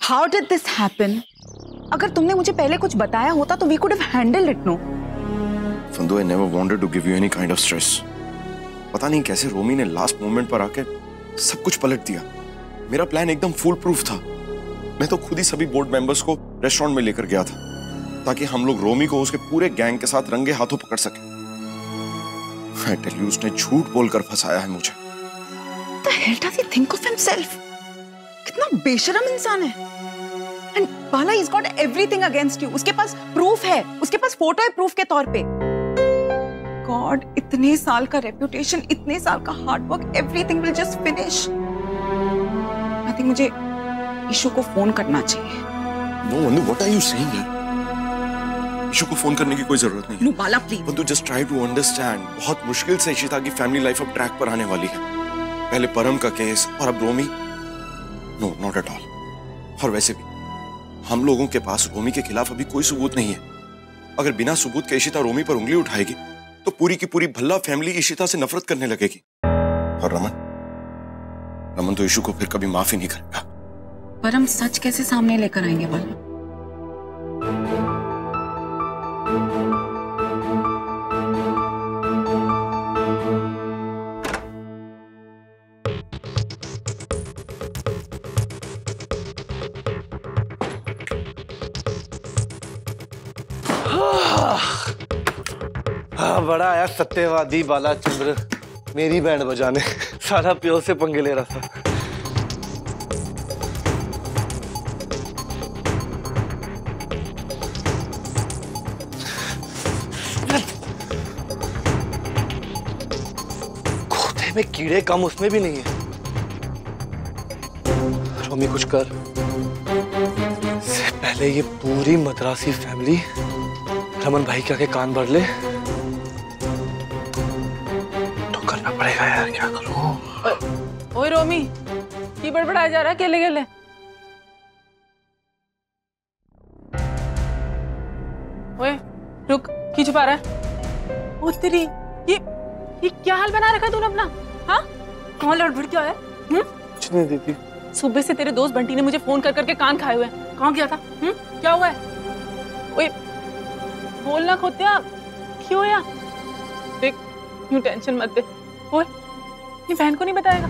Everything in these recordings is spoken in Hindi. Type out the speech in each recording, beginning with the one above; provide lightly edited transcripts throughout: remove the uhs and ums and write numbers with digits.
How did this happen? अगर तुमने मुझे पहले कुछ बताया होता तो we could have handled it, no? फंदो, I never wanted to give you any kind of stress. पता नहीं कैसे रोमी ने लास्ट मोमेंट पर आके सब कुछ पलट दिया। मेरा प्लान एकदम फुल प्रूफ था। मैं तो खुद ही सभी बोर्ड मेंबर्स को रेस्टोरेंट में लेकर गया था ताकि हम लोग रोमी को उसके पूरे गैंग के साथ रंगे हाथों पकड़ सके। I tell you, उसने झूठ बोलकर फंसाया है मुझे। The hell does he think of himself? कितना बेशरम इंसान है। And Bala, he's got everything against you. उसके पास प्रूफ है, उसके पास फोटो है प्रूफ के तौर पे। God, इतने साल का रेप्यूटेशन, इतने साल का hard work, everything will just finish. I think मुझे ईशु को फोन करना चाहिए। No, Vandu, what are you saying यार? ईशु को फोन करने की कोई जरूरत नहीं है। No, Bala, please. Vandu, just try to understand. बहुत मुश्किल से इशिता की फैमिली लाइफ अब ट्रैक पर आने वाली है। पहले परम का केस और अब रोमी। No, not at all. और वैसे भी हम लोगों के पास रोमी के खिलाफ अभी कोई सबूत नहीं है। अगर बिना सबूत के इशिता रोमी पर उंगली उठाएगी तो पूरी की पूरी भल्ला फैमिली इशिता से नफरत करने लगेगी। और रमन तो ईशु को फिर कभी माफ ही नहीं करेगा। पर हम सच कैसे सामने लेकर आएंगे बाला? बड़ा आया सत्यवादी बाला चंद्र मेरी बैंड बजाने। सारा प्यो से पंगे ले रहा था। खोते में कीड़े कम उसमें भी नहीं है। रोमी कुछ कर। इससे पहले ये पूरी मद्रासी फैमिली रमन भाई के आगे कान भर ले तो करना पड़ेगा यार। क्या करूं? ओए रोमी, की बड़बड़ाया जा रहा है केले केले? ओए रुक, की छुपा रहा है? ओ तेरी, ये क्या हाल बना रखा तूने अपना? हाँ, कौन लड़बड़ क्या है? कुछ नहीं दीदी। सुबह से तेरे दोस्त बंटी ने मुझे फोन कर करके कान खाए हुए हैं। कहाँ गया था? क्या हुआ है? ओए बोलना खोत्या, क्यों होया? देख, यूं टेंशन मत दे। ओए, ये बहन को नहीं बताएगा?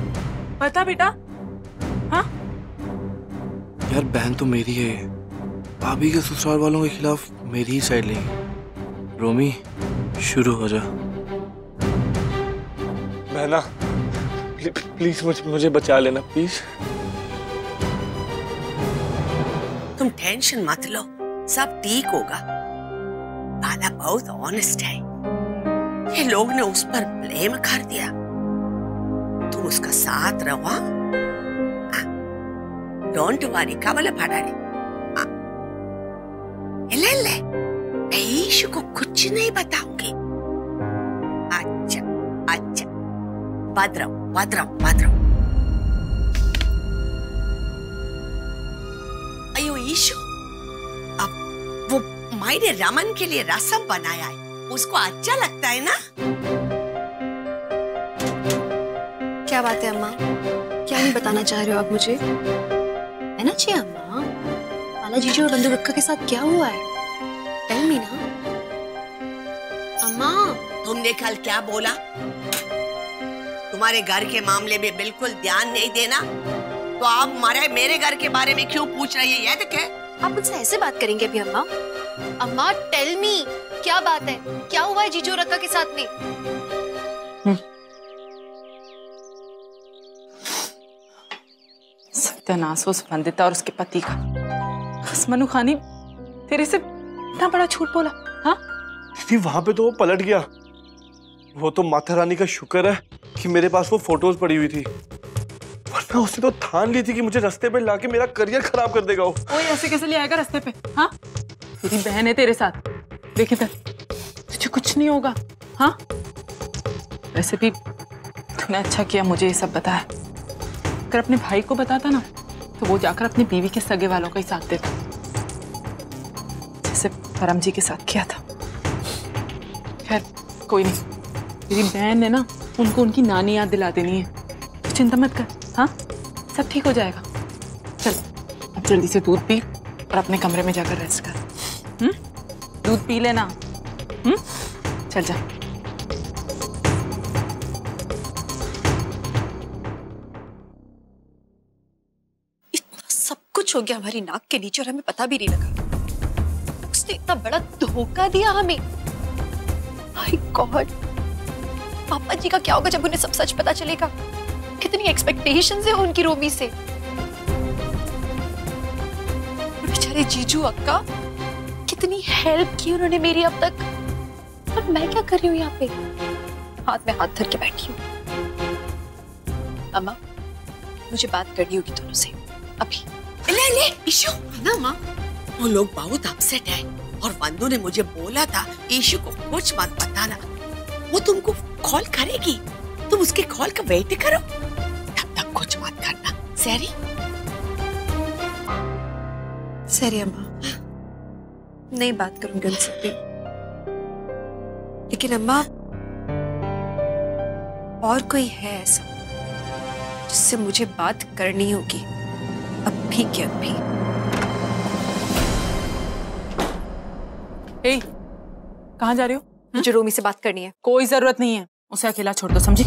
बता बेटा। हाँ? यार बहन तो मेरी है। भाभी के ससुराल वालों के खिलाफ मेरी ही साइड लेगी। रोमी, शुरू हो जा। बहना, प्लीज मुझे बचा लेना प्लीज। तुम टेंशन मत लो, सब ठीक होगा। बाला बहुत ऑनेस्ट है। ये लोग ने उस पर ब्लेम कर दिया। तुम उसका साथ रहो। डोंट वरी, कमल पड़ाड़ी। ले मैं ईशु को कुछ नहीं बताऊंगी। अच्छा भद्रम। अयो ईशु, अब वो मायने रमन के लिए रसम बनाया है, उसको अच्छा लगता है ना? क्या बात है अम्मा? क्या नहीं बताना चाह रहे हो आप मुझे? है ना जी अम्मा, बाला जीजू और बंधु रक्का के साथ क्या हुआ है? टेल मी ना अम्मा। तुमने कल क्या बोला? तुम्हारे घर के मामले में बिल्कुल ध्यान नहीं देना, तो आप मेरे घर के बारे में क्यों पूछ रही है? ये क्या? आप मुझसे ऐसे बात करेंगे अभी अम्मा? अम्मा टेल मी, क्या बात है? क्या हुआ है जीजू रक्का के साथ में? सत्यानाश हो वंदिता और उसके पति का। मनु खानी तेरे से इतना बड़ा झूठ बोला? हाँ दीदी, वहां पे तो वो पलट गया। वो तो माता रानी का शुक्र है कि मेरे पास वो फोटोज पड़ी हुई थी, वरना उसने तो ठान ली थी कि मुझे रास्ते पे लाके मेरा करियर खराब कर देगा वो। ओए ऐसे कैसे ले आएगा रास्ते पे? हाँ, तेरी बहन है तेरे साथ। देख इधर, तुझे कुछ नहीं होगा। हाँ, वैसे भी तूने अच्छा किया मुझे ये सब बताया। अगर अपने भाई को बताता ना तो वो जाकर अपनी बीवी के सगे वालों का ही साथ देता, जैसे परम जी के साथ किया था। खैर कोई नहीं, तेरी बहन ने ना उनको उनकी नानी याद दिला देनी है। चिंता मत कर। हाँ, सब ठीक हो जाएगा। चल अब जल्दी से दूध पी और अपने कमरे में जाकर रेस्ट कर। दूध पी लेना। चल जा। इतना सब कुछ हो गया हमारी नाक के नीचे और हमें पता भी नहीं लगा। उसने इतना बड़ा धोखा दिया हमें। माय गॉड, पापा जी का क्या होगा जब उन्हें सब सच पता चलेगा? कितनी एक्सपेक्टेशंस है उनकी रोमी से। बेचारे जीजू अक्का, कितनी हेल्प की उन्होंने मेरी अब तक। और मैं क्या कर रही हूँ यहाँ पे, हाथ में हाथ धर के बैठी हूँ। अम्मा, मुझे बात करनी होगी दोनों से अभी। ले ईशु ना माँ, वो लोग बहुत अपसेट है और वंदू ने मुझे बोला था ईशु को कुछ मत बताना। वो तुमको कॉल करेगी, तुम उसके कॉल का वेट करो, तब तक कुछ मत करना। सॉरी सॉरी अम्मा, नहीं बात करूंगी उनसे भी। लेकिन अम्मा, और कोई है ऐसा जिससे मुझे बात करनी होगी अभी के अभी। ए, कहाँ जा रही हो? मुझे रोमी से बात करनी है। कोई जरूरत नहीं है, उसे अकेला छोड़ दो, समझी?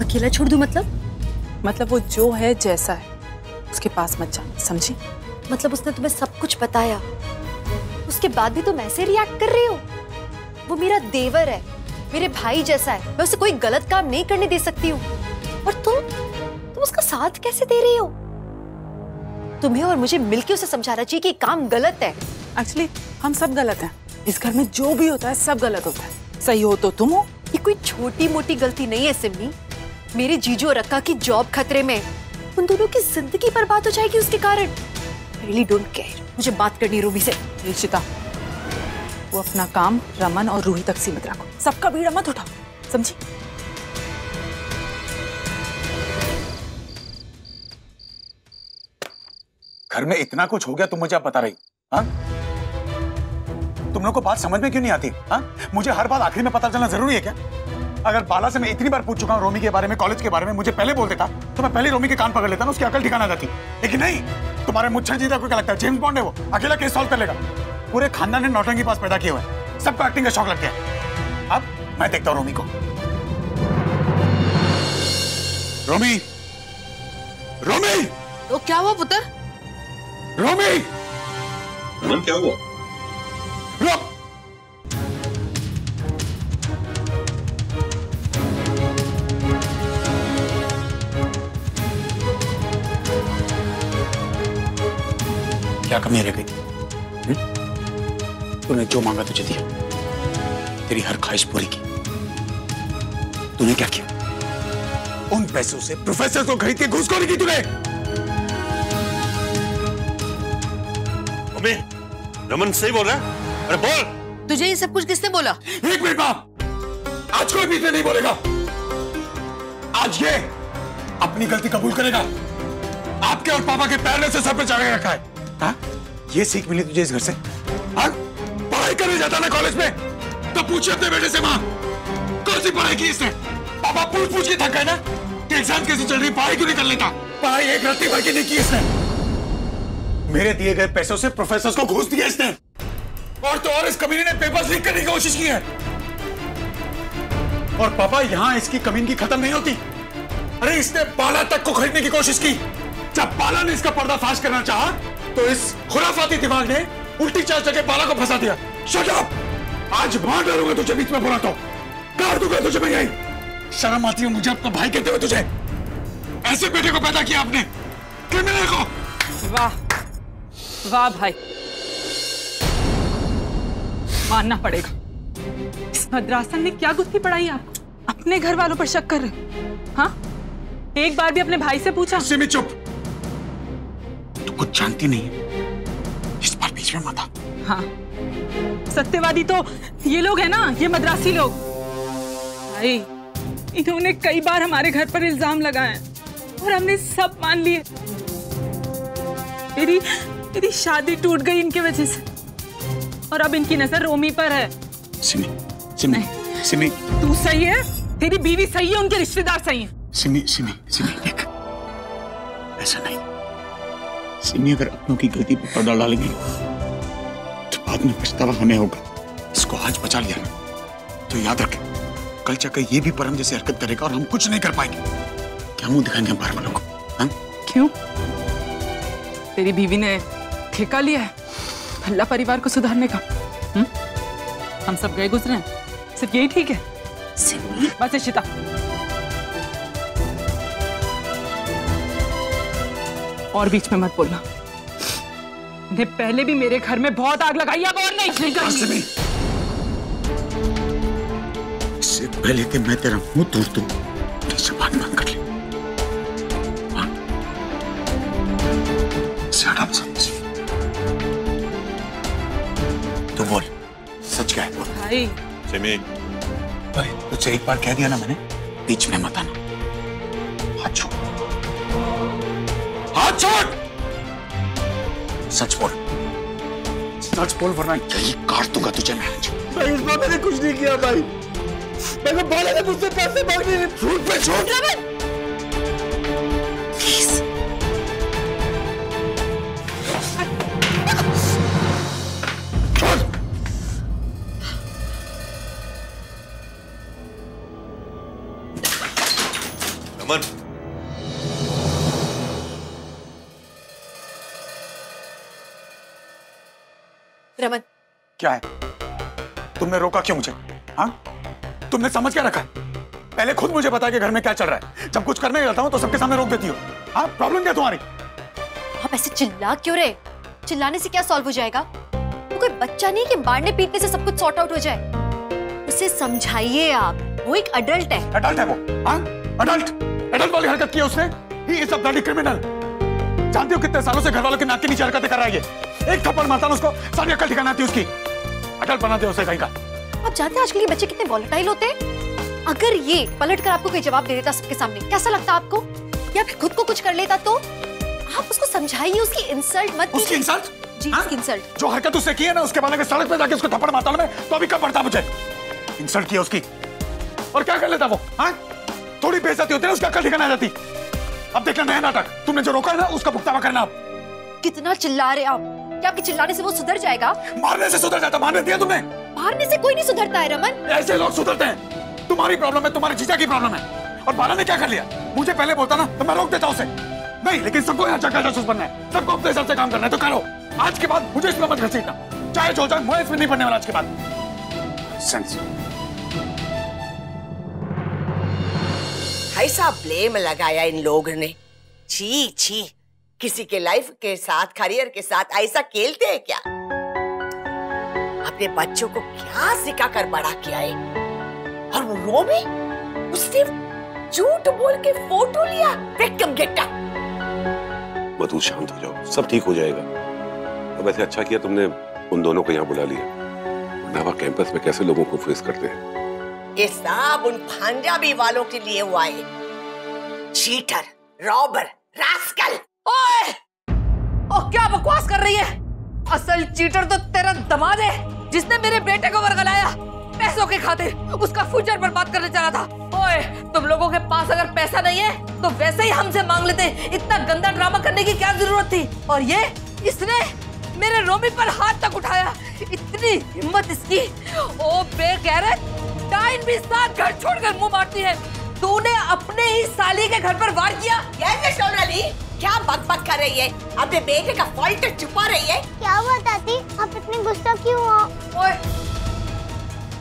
अकेला छोड़ दूं मतलब वो जो है जैसा है उसके पास मत जाना, समझी? मतलब उसने तुम्हें सब कुछ बताया, उसके बाद भी तुम ऐसे रिएक्ट कर रही हो? वो मेरा देवर है, मेरे भाई जैसा है, मैं उसे कोई गलत काम नहीं करने दे सकती हूँ। और तुम उसका साथ कैसे दे रही हो? तुम्हें और मुझे मिलके उसे समझाना चाहिए कि काम गलत है। एक्चुअली हम सब गलत हैं, इस घर में जो भी होता है सब गलत होता है। सही हो तो तुम हो। ये कोई छोटी मोटी गलती नहीं है सिमी। मेरे जीजू और अक्का की जॉब खतरे में, उन दोनों की जिंदगी बर्बाद हो जाएगी उसके कारण। रियली डोंट केयर, मुझे बात करनी है रूबी से। रिशिता, वो अपना काम रमन और रूही तक सीमित रखो, सबका भीड़ मत उठाओ, समझी? घर में इतना कुछ हो गया, तुम मुझे अब बता रही? हाँ, तुम लोग को बात समझ में क्यों नहीं आती? हाँ, मुझे हर बात आखिरी में पता चलना जरूरी है क्या? अगर बाला से मैं इतनी बार पूछ चुका हूँ रोमी के बारे में, कॉलेज के बारे में, मुझे पहले बोल देता तो मैं पहले रोमी के कान पकड़ लेता ना, उसकी अकल ठिकाना जाती। लेकिन नहीं, तुम्हारे मुच्छर जीता को क्या लगता है जेम्स बॉन्ड है वो, अकेला केस सॉल्व कर लेगा? पूरे खानदान ने नौटंकी पास पैदा किए हुए हैं, सबको एक्टिंग का शौक लग गया। अब मैं देखता हूँ रोमी को। रोमी, रोमी, तो क्या हुआ पुत्र? रोमी, रमन क्या हुआ? रुक। क्या कमी रह गई? तूने जो मांगा तुझे दिया, तेरी हर ख्वाहिश पूरी की। तूने क्या किया? उन पैसों से प्रोफेसर को खरीद के घूसखोरी की तूने। अबे, रमन सही बोल रहा है? अरे बोल। तुझे ये सब कुछ किसने बोला? एक मिनट बाप, आज कोई बीच में नहीं बोलेगा। आज ये अपनी गलती कबूल करेगा। आपके और पापा के पैर ने से सर पे चढ़ा रखा है। हाँ? ये सीख मिली तुझे इस घर से? हाँ? पढ़ाई करने जाता ना कॉलेज में, तो पूछे अपने बेटे से, माँ कौन सी पढ़ाई की इसने? पापा पूछ के थक गए ना कि एग्जाम कैसे चल रही, पढ़ाई क्यों नहीं कर लेता? पढ़ाई एक रत्ती भर की नहीं की इसने। मेरे दिए गए पैसों से प्रोफेसर को घूस दिया इसने। और तो और इस कमीने ने पेपर्स लीक करने की कोशिश की है। और पापा, यहां इसकी कमीनगी खत्म नहीं होती। अरे इसने बाला तक को खरीदने की कोशिश की। जब बाला ने इसका पर्दाफाश करना चाहा तो इस खुराफाती दिमाग ने उल्टी चाल चल के बाला को फंसा दिया। Shut up! आज मार डालूंगा तुझे बीच में, बोला तो काट दूंगा तुझे मैं यही। शर्म आती है मुझे अपना भाई कहते हुए तुझे? ऐसे बेटे को पैदा किया आपने, क्रिमिनल को। वाह वाह भाई, मानना पड़ेगा। इस मद्रासन ने क्या गुत्थी पढ़ाई आपको? अपने घर वालों पर शक कर रहे हो? हाँ, एक बार भी अपने भाई से पूछा? सिमी चुप, तू कुछ जानती नहीं है, इस बार बीच में मत आ। हाँ, सत्यवादी तो ये लोग हैं ना, ये मद्रासी लोग। भाई, इन्होंने कई बार हमारे घर पर इल्जाम लगाए और हमने सब मान लिए। तेरी शादी टूट गई इनकी वजह से, और अब इनकी नजर रोमी पर है। सिमी, सिमी, सिमी, तू सही है, तेरी बीवी सही है, उनके रिश्तेदार सही हैं। सिमी, सिमी, सिमी, देख, ऐसा नहीं। सिमी अगर अपनों की गलती पर पर्दा डालेंगे तो बाद में पछतावा हमें होगा। इसको आज बचा लिया ना तो याद रखें, कल जाकर ये भी परम जैसी हरकत करेगा और हम कुछ नहीं कर पाएंगे। क्या मुंह दिखाएंगे हम बाहर वालों को? हाँ? क्यों? तेरी बीवी ने ठेका लिया है भल्ला परिवार को सुधारने का? हम सब गए गुजरे हैं, सिर्फ यही ठीक है? बस इशिता, और बीच में मत बोलना। ने पहले भी मेरे घर में बहुत आग लगाई, अब और नहीं लगाएंगी। इससे पहले कि मैं तेरा मुंह तोड़ दूं, जबान बंद कर ले। तो बोल, सच क्या है? बोल भाई। सिमी, भाई तुझसे एक बार कह दिया ना मैंने, बीच में मत आना। हाथ छोड़, हाथ छोड़। सच बोल, सच बोल वरना यही काट दूंगा तुझे मैं आज। भाई इस बार मैंने कुछ नहीं किया भाई। मैंने बाला ने मुझसे पैसे मांगे। झूठ पे झूठ। प्लीज। रमन, रमन, क्या है? तुमने रोका क्यों मुझे? हाँ? तुमने समझ क्या रखा है? पहले खुद मुझे बता के घर में क्या चल रहा है। जब कुछ करने जाता हूँ तो सबके सामने रोक देती हो। हाँ? प्रॉब्लम क्या तुम्हारी? आप ऐसे चिल्ला क्यों रहे? चिल्लाने से क्या सॉल्व हो जाएगा? वो कोई बच्चा नहीं कि मारने पीटने से सब कुछ सॉर्ट आउट हो जाए। उसे समझाइए आप, वो एक अडल्ट है। अडल्ट है वो? हाँ? अडल्ट? अडल्ट वाली हरकत की है उसने? He is a bloody criminal। जानते हो कितने सालों से घर वालों के नाक के नीचे हरकतें कर रहा है ये? एक थप्पड़ मारता ना उसको, सारी अकल ठिकाना आती है उसकी। अडल्ट बनाते हो उसे कहीं का। आप जानते हैं आजकल के बच्चे कितने वॉलेटाइल होते हैं? अगर ये पलट कर आपको कोई जवाब दे देता सबके सामने, कैसा लगता आपको? या फिर खुद को कुछ कर लेता तो? आप उसको समझाइए, उसकी इंसल्ट मत कीजिए। उसकी इंसल्ट? जी, हाँ? उसकी इंसल्ट। जो हरकत उसने की है ना, उसके बाद अगर सड़क पे जाके उसको थप्पड़ मारता ना मैं, तो अभी कब पड़ता मुझे? इंसल्ट किया उसकी। और क्या कर लेता वो? हाँ? थोड़ी बेइज्जती होती है उसका अकल ठिकाना आ जाती। अब देखना नया नाटक, तुमने जो रोका है ना उसका भुगतावा करना। आप कितना चिल्ला रहे आप? क्या आपके चिल्लाने से वो सुधर जाएगा? मारने से सुधर जाता? मारने दिया तुमने? मारने से कोई नहीं सुधरता है रमन। ऐसे लोग सुधरते हैं। तुम्हारी प्रॉब्लम है, तुम्हारे जीजा की प्रॉब्लम है। और बाला ने क्या कर लिया? मुझे पहले बोलता ना तो मैं रोक देता उसे। नहीं, लेकिन सबको यहाँ चक्का जासूस बनना है, सबको अपने हिसाब से काम करना है, तो करो। आज के बाद मुझे इसमें मत घसीटना, चाहे जो जाए, मैं इसमें नहीं पड़ने वाला आज के बाद। सेंस। ऐसा ब्लेम लगाया इन लोगों ने। छी छी, किसी के लाइफ के साथ, करियर के साथ ऐसा खेलते हैं क्या? अपने बच्चों को क्या सिखा कर बड़ा किया है? और वो भी उसने झूठ बोल के फोटो लिया। विक्रम गेटा। मधु शांत हो जाओ, सब ठीक हो जाएगा। अब ऐसे अच्छा किया तुमने उन दोनों को यहाँ बुला लिया, वरना कैंपस में कैसे लोगों को फेस करते हैं। ये सब उन पंजाबी वालों के लिए हुआ है। Cheater, robber, rascal. ओए! ओ क्या बकवास कर रही है? असल चीटर तो तेरा दामाद है, जिसने मेरे बेटे को वर्गलाया पैसों के खातिर, उसका फ्यूचर बर्बाद करने चला था। ओए, तुम लोगों के पास अगर पैसा नहीं है तो वैसे ही हमसे मांग लेते। इतना गंदा ड्रामा करने की क्या जरूरत थी? और ये इसने मेरे रोमी पर हाथ तक उठाया। इतनी हिम्मत इसकी। ओ बेगैरत, डाइन भी साथ घर छोड़कर मुंह मारती है। तूने अपने ही साली के घर पर वार किया। कैसे सोनाली, क्या बकबक कर रही है? अपने बेटे का फॉल्ट छुपा रही है। क्या हुआ दादी, आप इतने गुस्सा क्यों हो?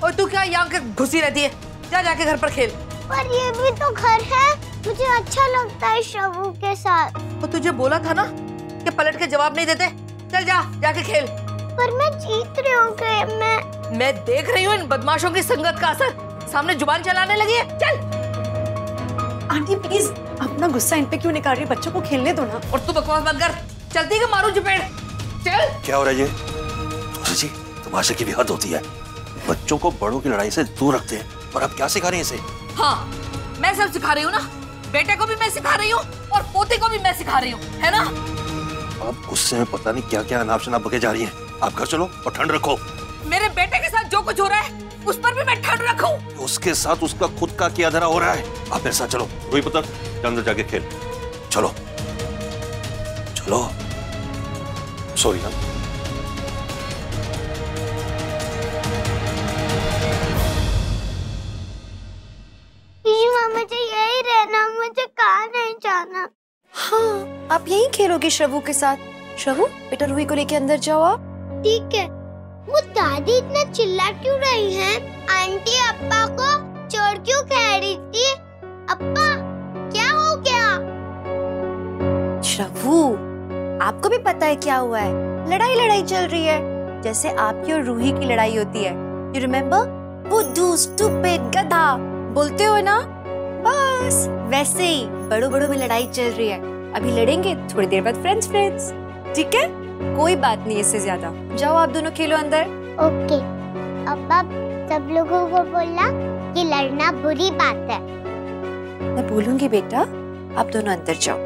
ओए तू क्या यहाँ के घुसी रहती है? जा जाके घर पर खेल। पर ये भी तो घर है, मुझे अच्छा लगता है शबू के साथ। तो तुझे बोला था ना कि पलट के जवाब नहीं देते। चल जा, जाके खेल। पर मैं जीत रही हूँ गेम में। मैं देख रही हूँ इन बदमाशों की संगत का असर। सामने जुबान चलाने लगी है। चल। आंटी प्लीज अपना गुस्सा इन पे क्यों निकाल रही है? बच्चों को खेलने दो ना। और तू बकवास बंद कर। चलती है मारू चपेट। चल। क्या हो रहा है ये? जी, तमाशे की भी हद होती है। बच्चों को बड़ों की लड़ाई से दूर रखते हैं, और अब क्या सिखा रही है इसे? हाँ, मैं सब सिखा रही हूँ ना। बेटे को भी मैं सिखा रही हूँ और पोते को भी मैं सिखा रही हूँ, है ना? आप गुस्से में पता नहीं क्या क्या अनाप शनाप बके जा रही हैं। आप घर चलो और ठंड रखो। मेरे बेटे के साथ जो कुछ हो रहा है उस पर भी मैं ठंड रखूं। उसके साथ उसका खुद का किया धरा हो रहा है। आप मेरे साथ चलो। रोई पुत्र, अंदर जाके खेल। चलो चलो। सॉरी। हाँ मुझे यही रहना, मुझे कहाँ नहीं जाना। हाँ, आप यहीं खेलोगे श्रवू के साथ। श्रवू, बेटा रूही को लेके अंदर जाओ आप। ठीक है। वो दादी इतना चिल्ला क्यों रही हैं? आंटी अप्पा को चोर क्यों कह रही थी? अप्पा, क्या हो गया? श्रवू, आपको भी पता है क्या हुआ है? लड़ाई चल रही है, जैसे आपकी और रूही की लड़ाई होती है। You remember? बुद्धू, स्टूपिड, गधा बोलते हो ना? बस वैसे ही बड़ों में लड़ाई चल रही है। अभी लड़ेंगे, थोड़ी देर बाद फ्रेंड्स। ठीक है, कोई बात नहीं इससे ज्यादा। जाओ आप दोनों खेलो अंदर। ओके। अब्बा सब लोगों को बोलना कि लड़ना बुरी बात है। मैं बोलूंगी बेटा, आप दोनों अंदर जाओ।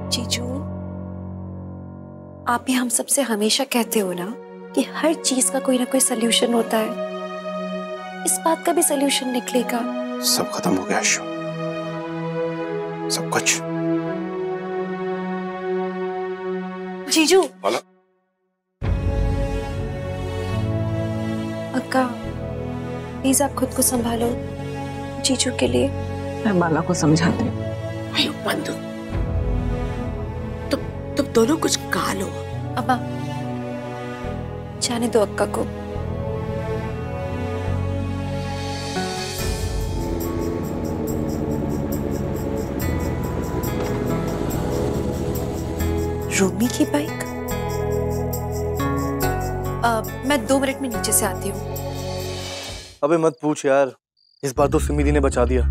जीजू, आप ही हम सबसे हमेशा कहते हो ना कि हर चीज का कोई ना कोई सलूशन होता है। इस बात का भी सलूशन निकलेगा। सब खत्म हो गया आशु, सब कुछ। जीजू। बाला। अक्का, प्लीज आप खुद को संभालो जीजू के लिए। मैं बाला को समझाती हूँ। अयो बंधु, तुम दोनों कुछ कहा लो। अब्बा, जाने दो अक्का को। रोमी की बाइक? मैं 2 मिनट में नीचे से आती हूँ। अबे मत पूछ यार, इस बार तो सिमी दी ने बचा दिया।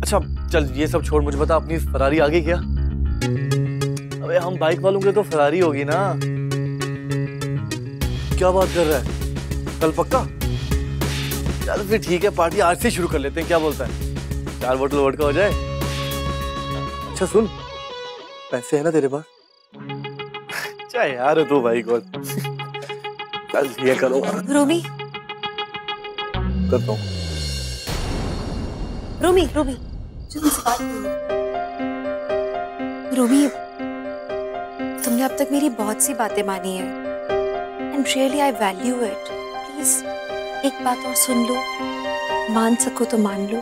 अच्छा चल ये सब छोड़, मुझे बता अपनी फरारी आ गई क्या? अबे हम बाइक वालों के तो फरारी होगी ना। क्या बात कर रहा है? कल पक्का? चल फिर ठीक है, पार्टी आज से शुरू कर लेते हैं, क्या बोलता है? 4 बोतल वोडका हो जाए। अच्छा सुन, पैसे है ना तेरे पास? अच्छा यार तो भाई को चल ये करो। रोमी, करता हूँ। रोमी, जो मुझसे बात करो। रोमी, तुमने अब तक मेरी बहुत सी बातें मानी है and really I value it. Please एक बात और सुन लो, मान सको तो मान लो।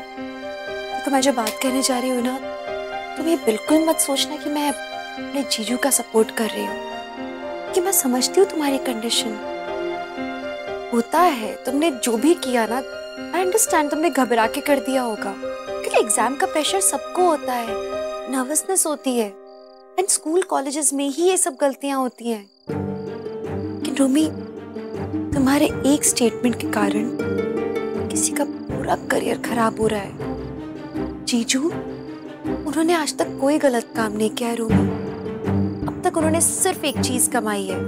तो मैं जो बात कहने जा रही हूँ ना, तुम ये बिल्कुल मत सोचना कि मैं अपने जीजू का सपोर्ट कर रही हूँ, कि मैं समझती हूँ तुम्हारी कंडीशन। होता है, तुमने जो भी किया ना, आई अंडरस्टैंड, तुमने घबरा के कर दिया होगा, क्योंकि एग्जाम का प्रेशर सबको होता है, नर्वसनेस होती है, एंड स्कूल कॉलेजेस में ही ये सब गलतियां होती हैं। लेकिन रोमी, तुम्हारे एक स्टेटमेंट के कारण किसी का पूरा करियर खराब हो रहा है। जीजू, उन्होंने आज तक कोई गलत काम नहीं किया है रोमी। अब तक उन्होंने सिर्फ एक चीज कमाई है,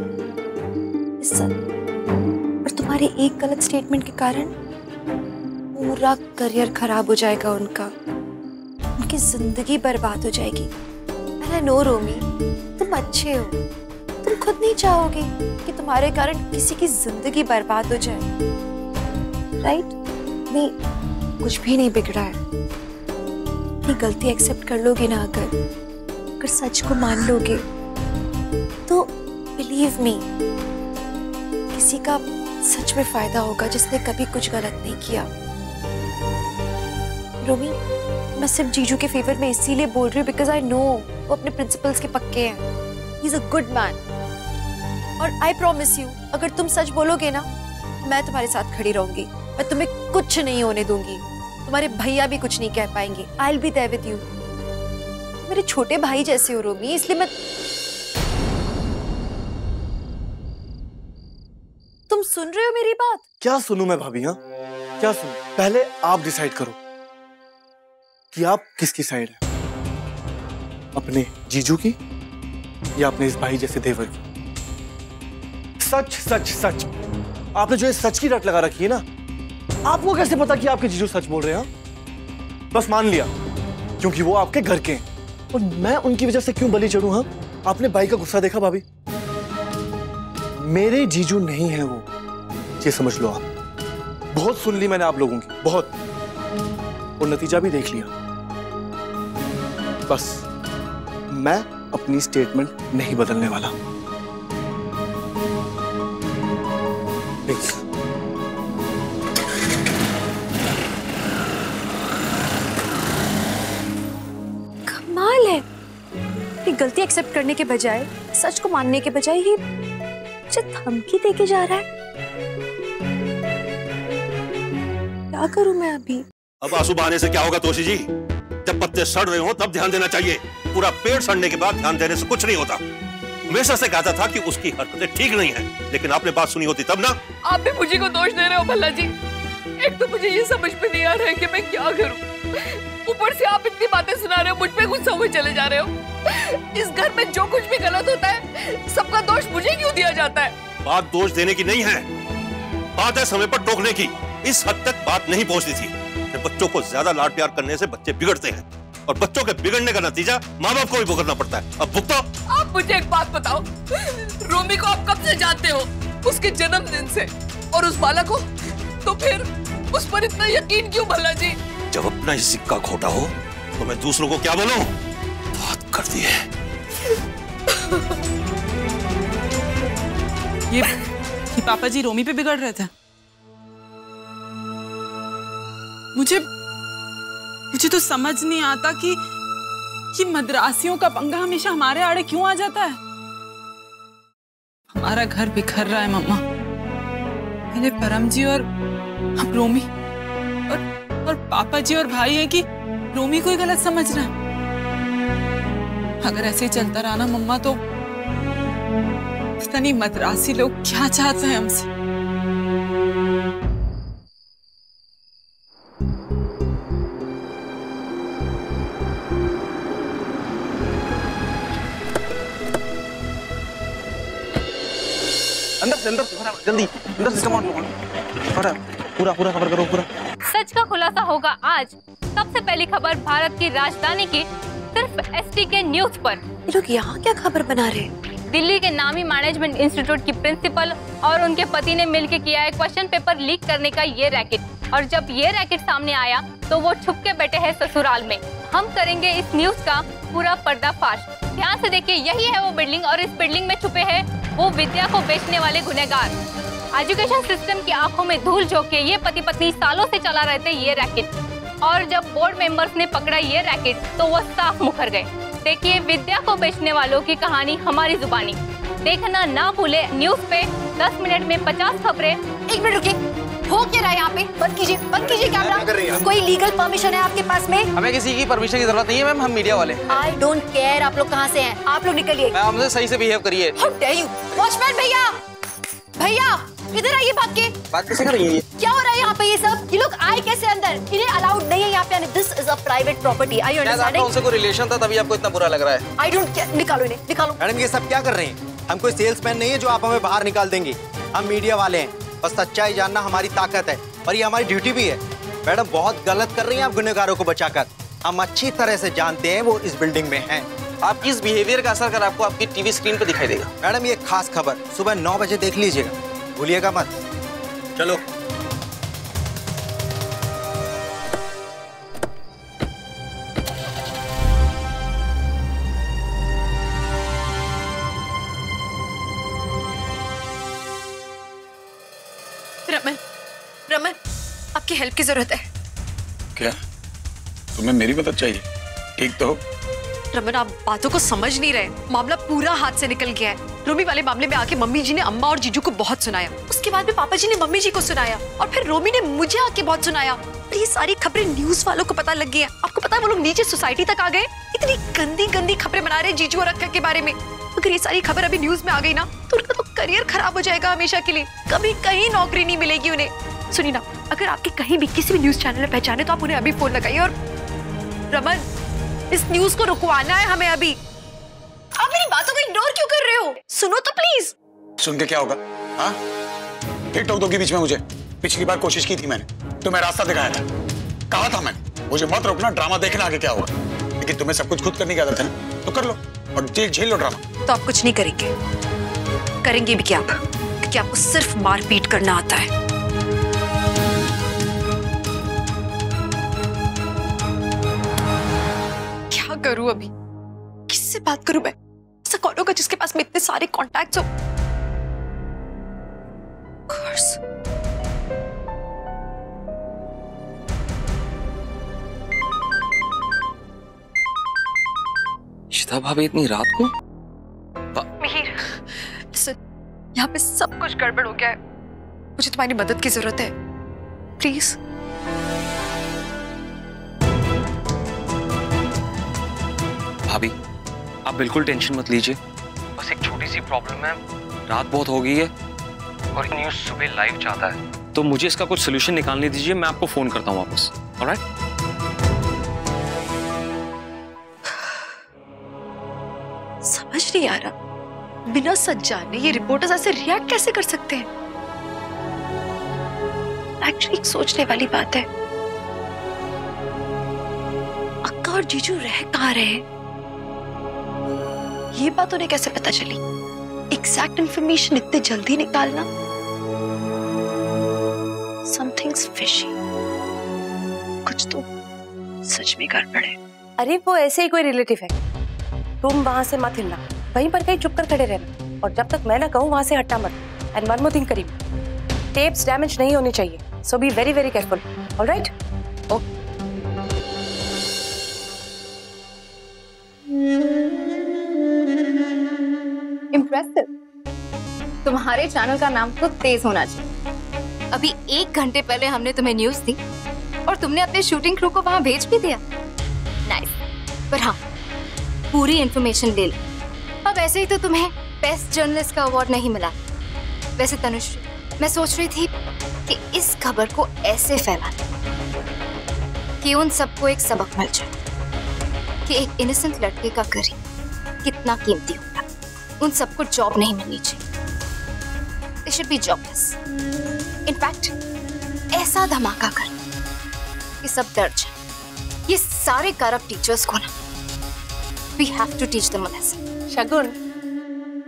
इज्जत। और तुम्हारे एक गलत स्टेटमेंट के कारण पूरा करियर खराब हो जाएगा उनका, उनकी जिंदगी बर्बाद हो जाएगी। आई नो रोमी, तुम अच्छे हो, तुम खुद नहीं चाहोगे कि तुम्हारे कारण किसी की जिंदगी बर्बाद हो जाए, राइट? नहीं, कुछ भी नहीं बिगड़ा है। अपनी गलती एक्सेप्ट कर लोगे ना, अगर सच को मान लोगे तो बिलीव मी, किसी का सच में फायदा होगा जिसने कभी कुछ गलत नहीं किया। रोमी, मैं सिर्फ जीजू के फेवर में इसीलिए बोल रही हूँ बिकॉज आई नो वो अपने प्रिंसिपल्स के पक्के हैं। He is a good man. और आई प्रॉमिस यू, अगर तुम सच बोलोगे ना, मैं तुम्हारे साथ खड़ी रहूंगी। मैं तुम्हें कुछ नहीं होने दूंगी, तुम्हारे भैया भी कुछ नहीं कह पाएंगे। I will be there with you. मेरे छोटे भाई जैसे हो रोमी, इसलिए मैं। तुम सुन रहे हो मेरी बात? क्या सुनूं मैं भाभी? हाँ क्या सुनूं? पहले आप डिसाइड करो कि आप किसकी साइड है, अपने जीजू की या अपने इस भाई जैसे देवर की। सच सच सच, आपने जो ये सच की रट लगा रखी है ना, आपको कैसे पता कि आपके जीजू सच बोल रहे हैं? बस मान लिया क्योंकि वो आपके घर के हैं, और मैं उनकी वजह से क्यों बलि चढ़ूं? हाँ, आपने भाई का गुस्सा देखा भाभी? मेरे जीजू नहीं है वो, ये समझ लो आप। बहुत सुन ली मैंने आप लोगों की, बहुत, और नतीजा भी देख लिया। बस मैं अपनी स्टेटमेंट नहीं बदलने वाला। प्लीज। कमाल है, ये गलती एक्सेप्ट करने के बजाय, सच को मानने के बजाय ये मुझे धमकी देके जा रहा है। क्या करूं मैं अभी? अब आंसू बहाने से क्या होगा तोशी जी? जब पत्ते सड़ रहे हो तब ध्यान देना चाहिए। पूरा पेड़ सड़ने के बाद ध्यान देने से कुछ नहीं होता। हमेशा से कहता था कि उसकी हरकतें ठीक नहीं है, लेकिन आपने बात सुनी होती तब ना। आप भी मुझे को दोष दे रहे हो भल्ला जी। एक तो मुझे ये समझ में नहीं आ रहा है कि मैं क्या करूं, ऊपर से आप इतनी बातें सुना रहे हो, मुझ पे गुस्सा हुए चले जा रहे हो। इस घर में जो कुछ भी गलत होता है सबका दोष मुझे क्यों दिया जाता है? बात दोष देने की नहीं है, बात है समय पर टोकने की। इस हद तक बात नहीं पहुंचती थी कि बच्चों को ज्यादा लाड प्यार करने से बच्चे बिगड़ते हैं, और बच्चों के बिगड़ने का नतीजा माँ बाप को भी भुगतना पड़ता है। अब भुगतो। आप मुझे एक बात बताओ, रोमी को आप कब से जानते हो? उसके जन्मदिन से। और उस बालक को तो फिर उस पर इतना यकीन क्यों भल्ला जी? जब अपना ही सिक्का खोटा हो तो मैं दूसरों को क्या बोलूं? बात करती है। ये पापा जी रोमी पे बिगड़ रहे थे। मुझे तो समझ नहीं आता कि ये मद्रासियों का पंगा हमेशा हमारे आड़े क्यों आ जाता है। हमारा घर बिखर रहा है मम्मा। पहले परम जी और अब रोमी, और पापा जी और भाई है कि रोमी को ही गलत समझ रहा है। अगर ऐसे ही चलता रहा ना मम्मा, तो पता नहीं मद्रासी लोग क्या चाहते हैं हमसे। अंदर जल्दी अंदर से, कम ऑन पूरा खबर करो पूरा। सच का खुलासा होगा आज। सबसे पहली खबर भारत की राजधानी की सिर्फ STK न्यूज पर। ये लोग यहाँ क्या खबर बना रहे हैं? दिल्ली के नामी मैनेजमेंट इंस्टीट्यूट की प्रिंसिपल और उनके पति ने मिलकर किया है क्वेश्चन पेपर लीक करने का ये रैकेट। और जब ये रैकेट सामने आया तो वो छुप के बैठे हैं ससुराल में। हम करेंगे इस न्यूज का पूरा पर्दाफाश। ध्यान से देखिए, यही है वो बिल्डिंग, और इस बिल्डिंग में छुपे हैं वो विद्या को बेचने वाले गुनहगार। एजुकेशन सिस्टम की आंखों में धूल झोंक के ये पति पत्नी सालों से चला रहे थे ये रैकेट। और जब बोर्ड मेंबर्स ने पकड़ा ये रैकेट तो वो साफ मुकर गए। देखिए विद्या को बेचने वालों की कहानी हमारी जुबानी। देखना ना भूले न्यूज पे 10 मिनट में 50 खबरें। 1 मिनट रुकिए, हो क्या रहा है यहाँ पे? बंद कीजिए कैमरा। कोई लीगल परमिशन है आपके पास में? हमें किसी की परमिशन की जरूरत नहीं है मैम, हम मीडिया वाले। आई डोंट केयर आप लोग कहाँ से हैं, आप लोग निकलिए। मैम हमसे सही से बिहेव करिए। How dare you? वॉचमैन भैया इधर आइए भाग के। बात कैसे कर रही है? क्या हो रहा है यहाँ पे? ये सब ये लोग आए कैसे अंदर? इन्हें अलाउड नहीं है यहाँ पे आने। This is a private property. I understanding? उनसे कोई रिलेशन था तभी आपको इतना बुरा लग रहा है। आई डोंट केयर, निकालो इन्हें, निकालो। मैडम ये सब क्या कर रहे हैं? हम कोई सेल्समैन नहीं है जो आप हमें बाहर निकाल देंगे। हम मीडिया वाले हैं, बस सच्चाई जानना हमारी ताकत है और ये हमारी ड्यूटी भी है। मैडम बहुत गलत कर रही हैं आप गुनहगारों को बचाकर। हम अच्छी तरह से जानते हैं वो इस बिल्डिंग में हैं। आपकी इस बिहेवियर का असर कर आपको आपकी टीवी स्क्रीन पे दिखाई देगा। मैडम ये खास खबर सुबह 9 बजे देख लीजिएगा, भूलिएगा मत। चलो रमन आपकी हेल्प की जरूरत है। क्या तुम्हें मेरी मदद चाहिए? ठीक तो हो? रमन आप बातों को समझ नहीं रहे। मामला पूरा हाथ से निकल गया है। रोमी वाले मामले में आके मम्मी जी ने अम्मा और जीजू को बहुत सुनाया, उसके बाद में पापा जी ने मम्मी जी को सुनाया, और फिर रोमी ने मुझे आके बहुत सुनाया। पर ये सारी खबरें न्यूज वालों को पता लग गई है। आपको पता है वो लोग नीचे सोसाइटी तक आ गए। इतनी गंदी गंदी खबरें बना रहे हैं जीजू और अक्का के बारे में। अगर ये सारी खबर अभी न्यूज में आ गई ना तो उनका तो करियर खराब हो जाएगा हमेशा के लिए। कभी कहीं नौकरी नहीं मिलेगी उन्हें। सुनिए ना, अगर आपके कहीं भी किसी भी न्यूज चैनल में पहचाने तो आप उन्हें अभी फोन लगाइए। और रमन इस न्यूज को रुकवाना है हमें अभी। आप मेरी बातों को इग्नोर क्यों कर रहे हो? सुनो तो प्लीज। सुन के क्या होगा? हाँ फिर टोक दोगी बीच में मुझे? पिछली बार कोशिश की थी मैंने, तुम्हें रास्ता दिखाया था, कहा था मैंने मुझे मत रोकना, ड्रामा देखना आगे क्या होगा। लेकिन तुम्हें सब कुछ खुद करने की आदत है ना, तो कर लो और झेल लो ड्रामा। तो आप कुछ नहीं करेंगे? करेंगे भी क्या? क्योंकि आपको सिर्फ मारपीट करना आता है। क्या करूं अभी? किससे कैसे बात करूं मैं? ऐसा कौन होगा जिसके पास में इतने सारे कॉन्टैक्ट्स हो? इशिता भाभी इतनी रात को? मिहिर, यहाँ पे सब कुछ गड़बड़ हो गया है। मुझे तुम्हारी मदद की जरूरत है, प्लीज। भाभी आप बिल्कुल टेंशन मत लीजिए, बस एक छोटी सी प्रॉब्लम है, रात बहुत हो गई है और न्यूज़ सुबह लाइव चाहता है, तो मुझे इसका कुछ सोल्यूशन निकालने दीजिए, मैं आपको फोन करता हूँ वापस। ऑलराइट? समझ नहीं आ रहा, बिना सच जाने ये रिपोर्टर्स ऐसे रिएक्ट कैसे कर सकते हैं? एक्चुअली एक सोचने वाली बात है, अक्का और जीजू रह कहाँ रहे हैं? ये बात उन्हें कैसे पता चली? एग्जैक्ट इंफॉर्मेशन इतने जल्दी निकालना, समथिंग्स फिशी। कुछ तो सच में गड़बड़ है। अरे वो ऐसे ही कोई रिलेटिव है, तुम वहां से मत हिलना, वहीं पर कहीं चुप कर खड़े रहना, और जब तक मैं ना कहूँ वहां से हटना मत। एंड वन मोर थिंग करीब, टेप्स डैमेज नहीं होनी चाहिए, so be very very careful. Alright? Okay. Impressive. तुम्हारे चैनल का नाम तो तेज होना चाहिए। अभी 1 घंटे पहले हमने तुम्हें न्यूज़ दी और तुमने अपने शूटिंग क्रू को वहां भेज भी दिया। नाइस। पर हाँ, पूरी इंफॉर्मेशन ले लो। अब ऐसे ही तो तुम्हें बेस्ट जर्नलिस्ट का अवार्ड नहीं मिला। वैसे तनुश्री, मैं सोच रही थी कि इस खबर को ऐसे फैलाना कि उन सबको एक सबक मिल जाए कि एक इनोसेंट लड़के का करियर कितना कीमती होता है। उन सबको जॉब नहीं मिलनी चाहिए, they should be jobless. In fact ऐसा धमाका कर कि सब डर जाए। ये सारे करप्ट टीचर्स को ना, we have to teach them a lesson। शगुन,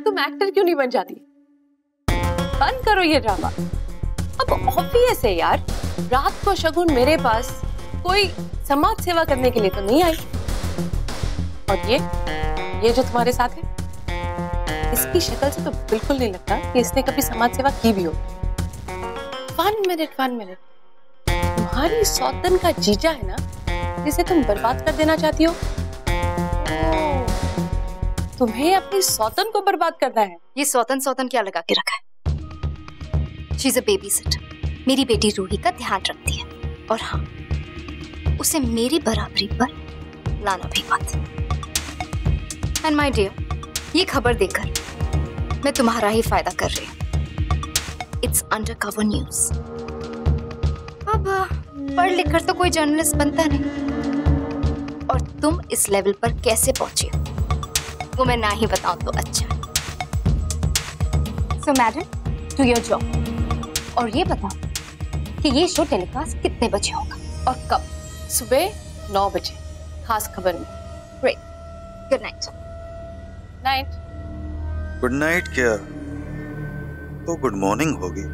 तुम एक्टर क्यों नहीं बन जाती? बंद करो ये ड्रामा। अब ऑब्वियस है यार, रात को शगुन मेरे पास कोई समाज सेवा करने के लिए तो नहीं आई। और ये जो तुम्हारे साथ है, इसकी शक्ल से तो बिल्कुल नहीं लगता कि इसने कभी समाज सेवा की भी हो। 1 मिनट, तुम्हारी सौतन का जीजा है ना, जिसे तुम बर्बाद कर देना चाहती हो? तुम्हें अपनी सौतन को बर्बाद करना है? ये सौतन क्या लगा के रखा है? She's a babysitter। मेरी बेटी रूही का ध्यान रखती है, और हाँ, उसे मेरी बराबरी पर लाना भी मत। एंड माय डियर, ये खबर देकर मैं तुम्हारा ही फायदा कर रही हूँ। It's undercover news. अब पढ़ लिख कर तो कोई जर्नलिस्ट बनता नहीं, और तुम इस लेवल पर कैसे पहुंची हो वो मैं ना ही बताऊं तो अच्छा है। सो मैडम, डू योर जॉब और ये बताओ कि ये शो टेलीकास्ट कितने बजे होगा और कब? सुबह 9 बजे, खास खबर में। Great, good night. Night. Good night क्या, तो गुड मॉर्निंग होगी।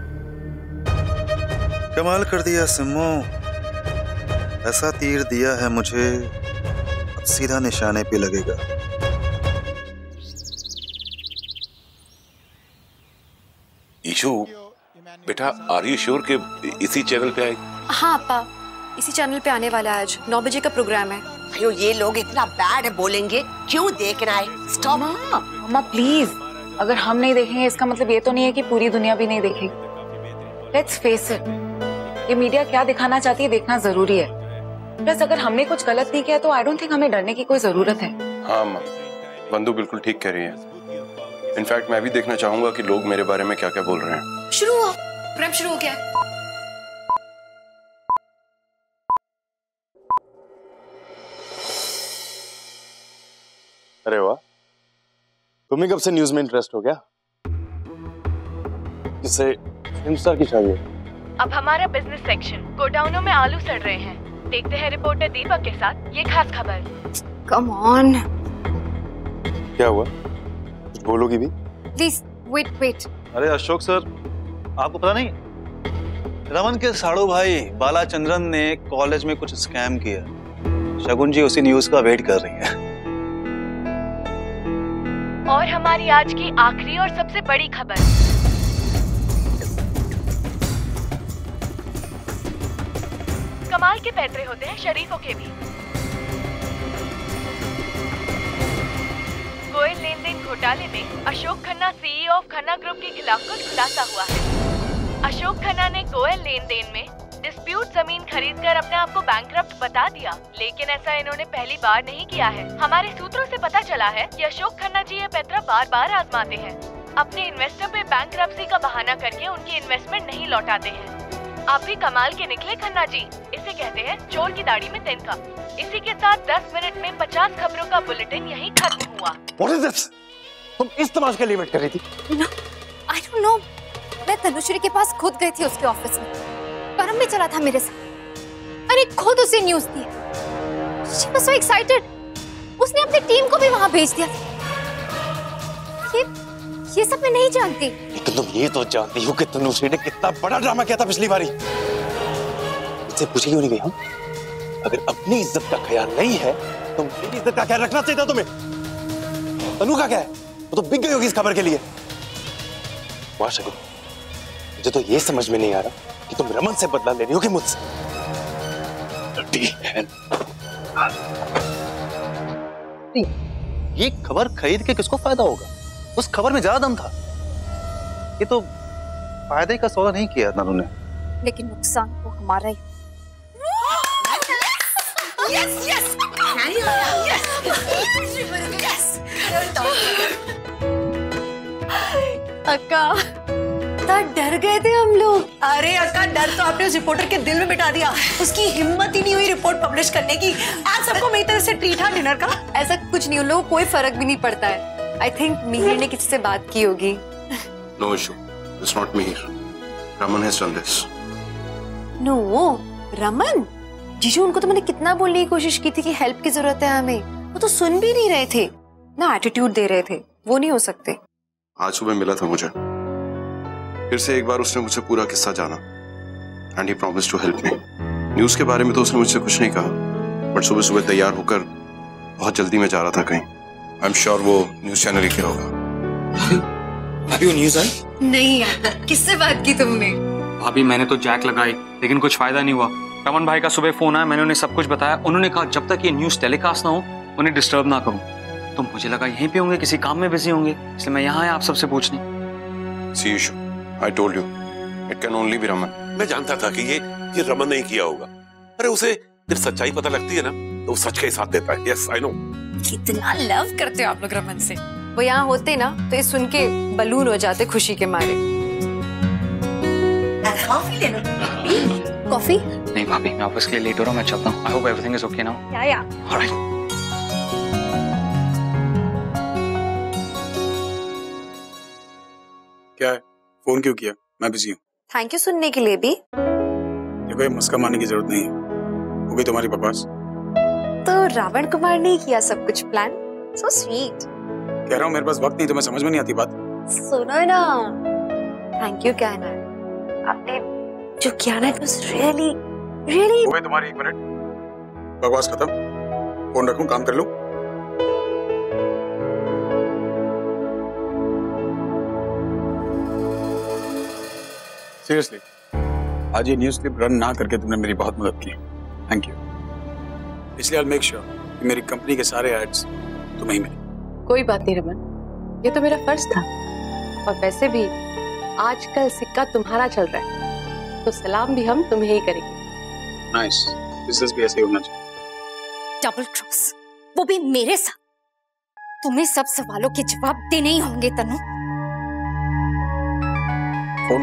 कमाल कर दिया सिम्मो, ऐसा तीर दिया है मुझे, अब सीधा निशाने पे लगेगा। ईशु बेटा, आर यू श्योर कि इसी चैनल पे आएगी? हाँ अप्पा, इसी चैनल पे आने वाला है। आज 9 बजे का प्रोग्राम है। अयो ये लोग इतना बैड बोलेंगे, क्यों देखना है? स्टॉप। अम्मा प्लीज, अगर हम नहीं देखेंगे इसका मतलब ये तो नहीं है कि पूरी दुनिया भी नहीं देखेगी। लेट्स फेस इट, ये मीडिया क्या दिखाना चाहती है देखना जरूरी है। प्लस अगर हमने कुछ गलत नहीं किया तो आई डोंट थिंक हमें डरने की कोई जरूरत है। हाँ अम्मा, बंधु बिल्कुल ठीक कह रही है। इनफैक्ट मैं भी देखना चाहूंगा कि लोग मेरे बारे में क्या क्या बोल रहे हैं। शुरू हुआ, प्रोग्राम शुरू हो गया है। अरे वाह, तुम्हें कब से न्यूज में इंटरेस्ट हो गया? किससे? फिल्म स्टार की शादी है। अब हमारा बिजनेस सेक्शन गोडाउनों में आलू सड़ रहे हैं। देखते हैं रिपोर्टर दीपक के साथ ये खास खबर। Come on. क्या हुआ, कुछ बोलोगी भी? Please wait. अरे अशोक सर, आपको पता नहीं, रमन के साड़ू भाई बालाचंद्रन ने कॉलेज में कुछ स्कैम किया। शगुन जी उसी न्यूज का वेट कर रही हैं। और हमारी आज की आखिरी और सबसे बड़ी खबर। कमाल के पैतरे होते हैं शरीफों के भी। गोयल लेन देन घोटाले में Ashok Khanna CEO of Khanna group के खिलाफ कुछ खुलासा हुआ है। अशोक खन्ना ने गोयल लेन देन में डिस्प्यूट जमीन खरीदकर अपने आप को बैंकरप्ट बता दिया, लेकिन ऐसा इन्होंने पहली बार नहीं किया है। हमारे सूत्रों से पता चला है कि अशोक खन्ना जी ये पैतरा बार बार आजमाते हैं। अपने इन्वेस्टर पे बैंकरप्सी का बहाना करके उनकी इन्वेस्टमेंट नहीं लौटाते हैं। आप भी कमाल के निकले खन्ना जी। इसे कहते हैं चोर की दाढ़ी में तिनका। इसी के साथ 10 मिनट में 50 खबरों का बुलेटिन यहीं खत्म हुआ। What is this? तुम इस तमाशे के लिए वेट कर रही थी? I don't know. मैं तनुश्री के पास खुद गई थी उसके ऑफिस में। परम भी चला था मेरे साथ। मैंने खुद उसे news the. She was so excited. उसने अपनी टीम को भी वहाँ भेज दिया। ये सब मैं नहीं जानती। लेकिन तुम ये तो जानती हो कि तनुश्री ने कितना बड़ा ड्रामा किया था पिछली बारी। इससे पूछे क्यों नहीं गई हम? अगर अपनी इज्जत का ख्याल नहीं है तो मेरी इज्जत का ख्याल रखना चाहिए था तुम्हें। तनु का क्या है? वो तो बिक गई होगी इस खबर के लिए। मुझे तो ये समझ में नहीं आ रहा कि तुम रमन से बदला ले रही हो कि मुझसे। ये खबर खरीद के किसको फायदा होगा? उस खबर में ज्यादा दम था। ये तो फायदे का सौदा नहीं किया तनु ने। लेकिन नुकसान तो हमारा ही। यस यस अक्का, डर गए थे हम लोग। अरे अक्का, डर तो आपने उस रिपोर्टर के दिल में बिठा दिया। उसकी हिम्मत ही नहीं हुई रिपोर्ट पब्लिश करने की। आज सबको मेरी तरफ से ट्रीट है डिनर का। ऐसा कुछ नहीं, उन लोगों को कोई फर्क भी नहीं पड़ता है। आई थिंक मिहिर ने किसी से बात की होगी। No issue, it's not Mihir. Raman has done this. No, Raman? जीजू, उनको तो मैंने कितना बोलने की कोशिश की थी कि हेल्प की जरूरत है हमें। वो तो सुन भी नहीं रहे थे, ना एटीट्यूड दे रहे थे। वो नहीं हो सकते। आज सुबह मिला था मुझे, फिर से एक बार उसने मुझसे पूरा किस्सा जाना and he promised to help me. News के बारे में तो उसने मुझसे कुछ नहीं कहा, बट सुबह सुबह तैयार होकर बहुत जल्दी में जा रहा था कहीं। आई एम श्योर वो न्यूज़ चैनल ही क्या होगा। अभी वो न्यूज़ आई? नहीं यार, किससे बात की तुमने? भाभी, मैंने तो जैक लगाई लेकिन कुछ फायदा नहीं हुआ। रमन भाई का सुबह फोन आया, मैंने उन्हें सब कुछ बताया। उन्होंने कहा जब तक ये न्यूज़ टेलीकास्ट ना हो उन्हें डिस्टर्ब ना करूं। तो मुझे लगा यहीं पे होंगे, किसी काम में बिजी होंगे, इसलिए मैं यहाँ आया आप सबसे पूछने। See Ishu, I told you it can only be Raman. मैं जानता था कि ये रमन नहीं किया होगा। अरे उसे जब सच्चाई पता लगती है ना तो वो सच के साथ देता है। Yes I know. कितना लव करते हो आप लोग रमन से। वो यहाँ होते ना तो ये सुन के बलून हो जाते खुशी के मारे। कॉफी ले लो। कॉफी? नहीं भाभी, मैं ऑफिस के लिए लेट हो रहा हूँ, मैं चलता हूँ। I hope everything is okay now. या ऑलराइट। क्या है? फोन क्यों किया? मैं बिजी हूँ। थैंक यू सुनने के लिए भी। ये कोई मस्का मारने की जरूरत नहीं है। हो गई तुम्हारी बकवास। तो रावण कुमार ने किया सब कुछ प्लान। So sweet. कह रहा हूँ मेरे पास वक्त नहीं, तुम्हें समझ में नहीं आती बात। सुनो ना, थैंक यू कहना है। आपने जो किया ना, इट वाज रियली रियली। हो गई तुम्हारी 1 मिनट। बकवास खत्म। फोन रखूं, काम कर लूं। सीरियसली, आज ये न्यूज़ क्लिप रन ना करके तुमने मेरी बहुत मदद की। Thank you. इसलिए आई मेक श्योर कि मेरी कंपनी के सारे एड्स तुम्हें ही मिले। कोई बात नहीं रमन, ये तो मेरा फर्ज था। और वैसे भी आजकल सिक्का तुम्हारा चल रहा है, तो सलाम भी हम तुम्हें ही करेंगे। नाइस, बिजनेस भी ऐसे ही होना चाहिए। डबल क्रॉस, वो भी मेरे साथ। तुम्हें सब सवालों के जवाब देने ही होंगे तनु। फोन।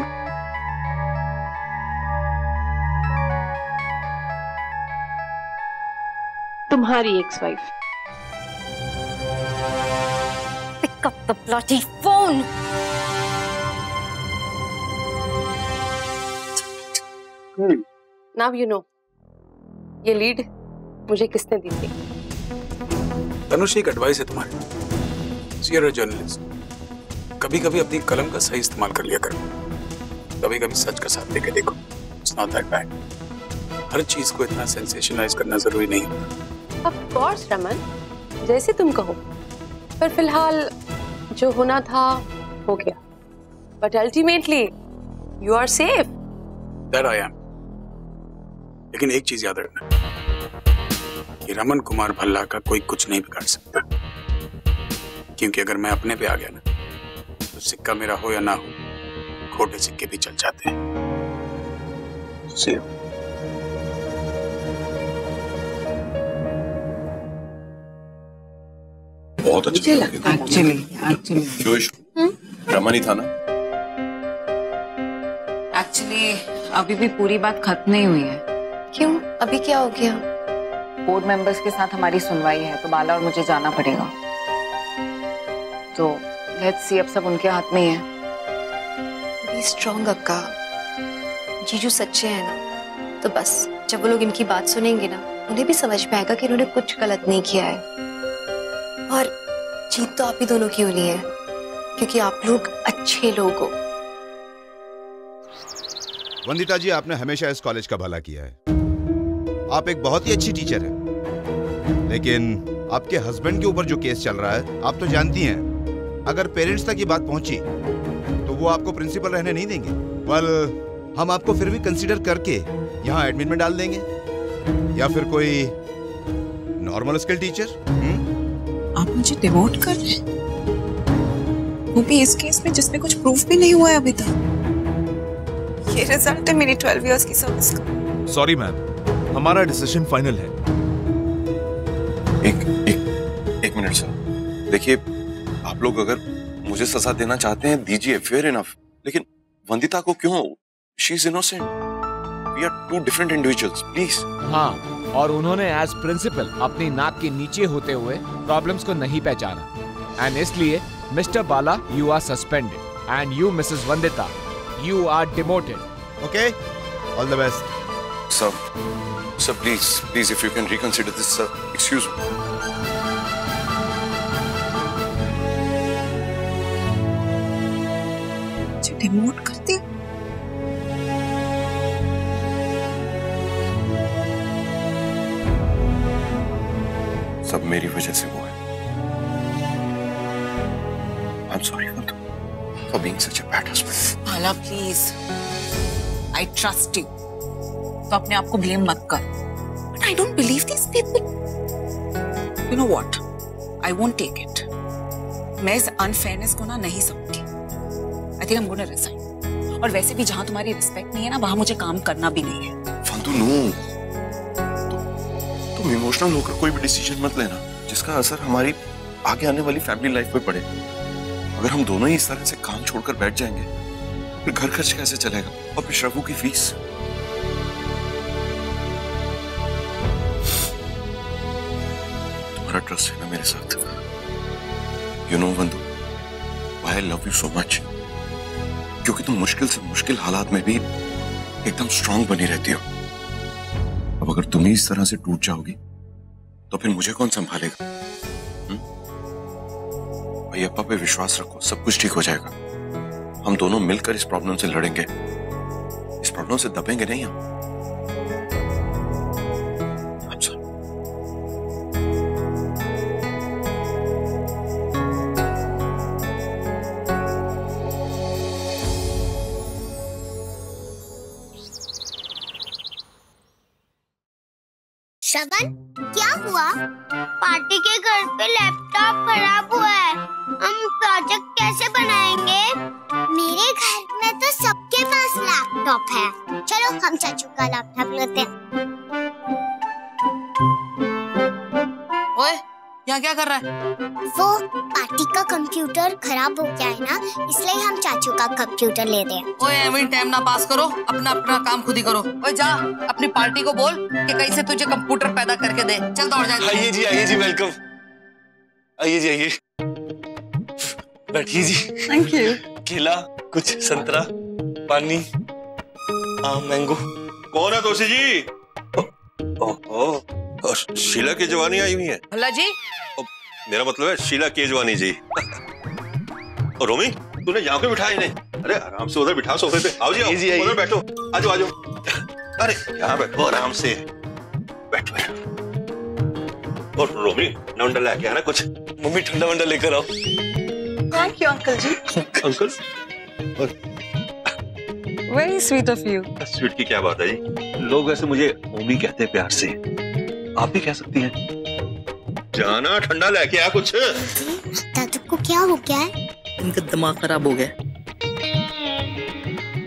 तुम्हारी ex wife. Pick up the bloody phone. Now you know ये लीड मुझे किसने दी थी। तनुष, एक एडवाइस है तुम्हारी। See are a journalist. कभी कभी अपनी कलम का सही इस्तेमाल कर लिया करो। कभी कभी सच का साथ देके देखो। It's not that bad. हर चीज को इतना सेंसेशनलाइज करना जरूरी नहीं होता। ऑफ कोर्स रमन, जैसे तुम कहो। पर फिलहाल जो होना था हो गया, but ultimately you are safe. That I am. लेकिन एक चीज याद रखना कि रमन कुमार भल्ला का कोई कुछ नहीं बिगाड़ सकता, क्योंकि अगर मैं अपने पे आ गया ना तो सिक्का मेरा हो या ना हो, खोटे सिक्के भी चल जाते हैं। बहुत अच्छा एक्चुअली जो रमन ही था ना। एक्चुअली अभी भी पूरी बात खत्म नहीं हुई है। क्यों? अभी क्या हो गया? बोर्ड मेंबर्स के साथ हमारी सुनवाई है, तो बाला और मुझे जाना पड़ेगा। तो लेट्स सी, अब सब उनके हाथ में ही है। बी स्ट्रॉन्ग अक्का, जीजू सच्चे हैं ना, तो बस जब वो लोग इनकी बात सुनेंगे ना, उन्हें भी समझ में आएगा कि इन्होंने कुछ गलत नहीं किया है। और जीत तो आप ही दोनों की होनी है, क्योंकि आप लोग अच्छे लोग हो। वंदिता जी, आपने हमेशा इस कॉलेज का भला किया है। आप एक बहुत ही अच्छी टीचर हैं, लेकिन आपके हस्बैंड के ऊपर जो केस चल रहा है, आप तो जानती हैं, अगर पेरेंट्स तक ये बात पहुंची तो वो आपको प्रिंसिपल रहने नहीं देंगे। वेल, हम आपको फिर भी कंसीडर करके यहाँ एडमिन में डाल देंगे, या फिर कोई नॉर्मल स्किल टीचर। आप मुझे डिमोट कर रहे हैं, वो भी इस केस में जिसमें कुछ प्रूफ भी नहीं हुआ है अभी तक। ये रिजल्ट है मेरी 12 इयर्स की सर्विस का। सॉरी मैम, हमारा डिसीजन फाइनल है। एक मिनट सर, देखिए, आप लोग अगर मुझे सजा देना चाहते हैं दीजिए, फेयर इनफ, लेकिन वंदिता को क्यों? She is innocent. We are two different individuals, please. हाँ, और उन्होंने एज प्रिंसिपल अपनी नाक के नीचे होते हुए प्रॉब्लम्स को नहीं पहचाना, एंड इसलिए Mr Bala, you are suspended, and you Mrs Vandita, you are demoted. Okay, all the best. Sir please if you can reconsider this sir, excuse me. Demote कर दिया? सब मेरी वजह से हुआ है। I'm sorry for being such a bad husband. Bala please, I trust you. तो अपने आप को ब्लेम मत कर। But I don't believe these people. You know what? I won't take it. मैं इस अनफेयरनेस को ना नहीं सहूंगी। I think I'm gonna resign. और वैसे भी जहां तुम्हारी रिस्पेक्ट नहीं है ना, वहां मुझे काम करना भी नहीं है। फंदू नो, तुम इमोशनल होकर कोई भी डिसीजन मत लेना जिसका असर हमारी आगे आने वाली फैमिली लाइफ पे पड़े। अगर हम दोनों ही इस तरह से काम छोड़कर बैठ जाएंगे, फिर घर खर्च कैसे चलेगा? और फिर शर्वू की फीस। तुम्हारा ट्रस्ट है ना मेरे साथ। You know Vandu, I love you so much, क्योंकि तुम मुश्किल से मुश्किल हालात में भी एकदम स्ट्रांग बनी रहती हो। अब अगर तुम ही इस तरह से टूट जाओगी तो फिर मुझे कौन संभालेगा? अय्यप्पा पे विश्वास रखो, सब कुछ ठीक हो जाएगा। हम दोनों मिलकर इस प्रॉब्लम से लड़ेंगे, इस प्रॉब्लम से दबेंगे नहीं हम। श्रवण, क्या हुआ? पार्टी के घर पे लैपटॉप खराब हुआ है, हम प्रोजेक्ट कैसे बनाएंगे? मेरे घर में तो सबके पास लैपटॉप है। चलो हम चाचू का लैपटॉप लेते हैं। ओए, यहाँ क्या कर रहा है? वो पार्टी का कंप्यूटर खराब हो गया है ना, इसलिए हम चाचू का कंप्यूटर ले रहे हैं। ओए, एवरी टाइम ना पास करो, अपना अपना काम खुद ही करो। ओए जा, अपनी पार्टी को बोल कि कहीं से तुझे कंप्यूटर पैदा करके दे। चल दौड़ जा। आइए जी, वेलकम। आइए जी, आइए, बैठिए जी। Thank you. केला, कुछ संतरा, पानी, आम, मैंगो। कौन है तोसी जी? शीला केजवानी आई हुई है। भल्ला जी? मेरा मतलब है शीला केजवानी जी। और रोमी, तूने यहाँ पे बिठाया इन्हें? अरे आराम से उधर बिठा सोफे पे। आओ जी, उधर बैठो। आजो आजो। अरे यहाँ बैठो आराम से, बैठो। और रोमी, ठंडा वंडा लेके आना कुछ। मम्मी ठंडा वंडा लेकर आओ। Thank you uncle ji. Uncle? Very sweet of you. Sweet की क्या बात है जी? लोग वैसे मुझे ओमी कहते हैं प्यार से, आप भी कह सकती हैं। जाना ठंडा लेके आ कुछ। दादू को क्या हो गया है? इनका दिमाग खराब हो गया।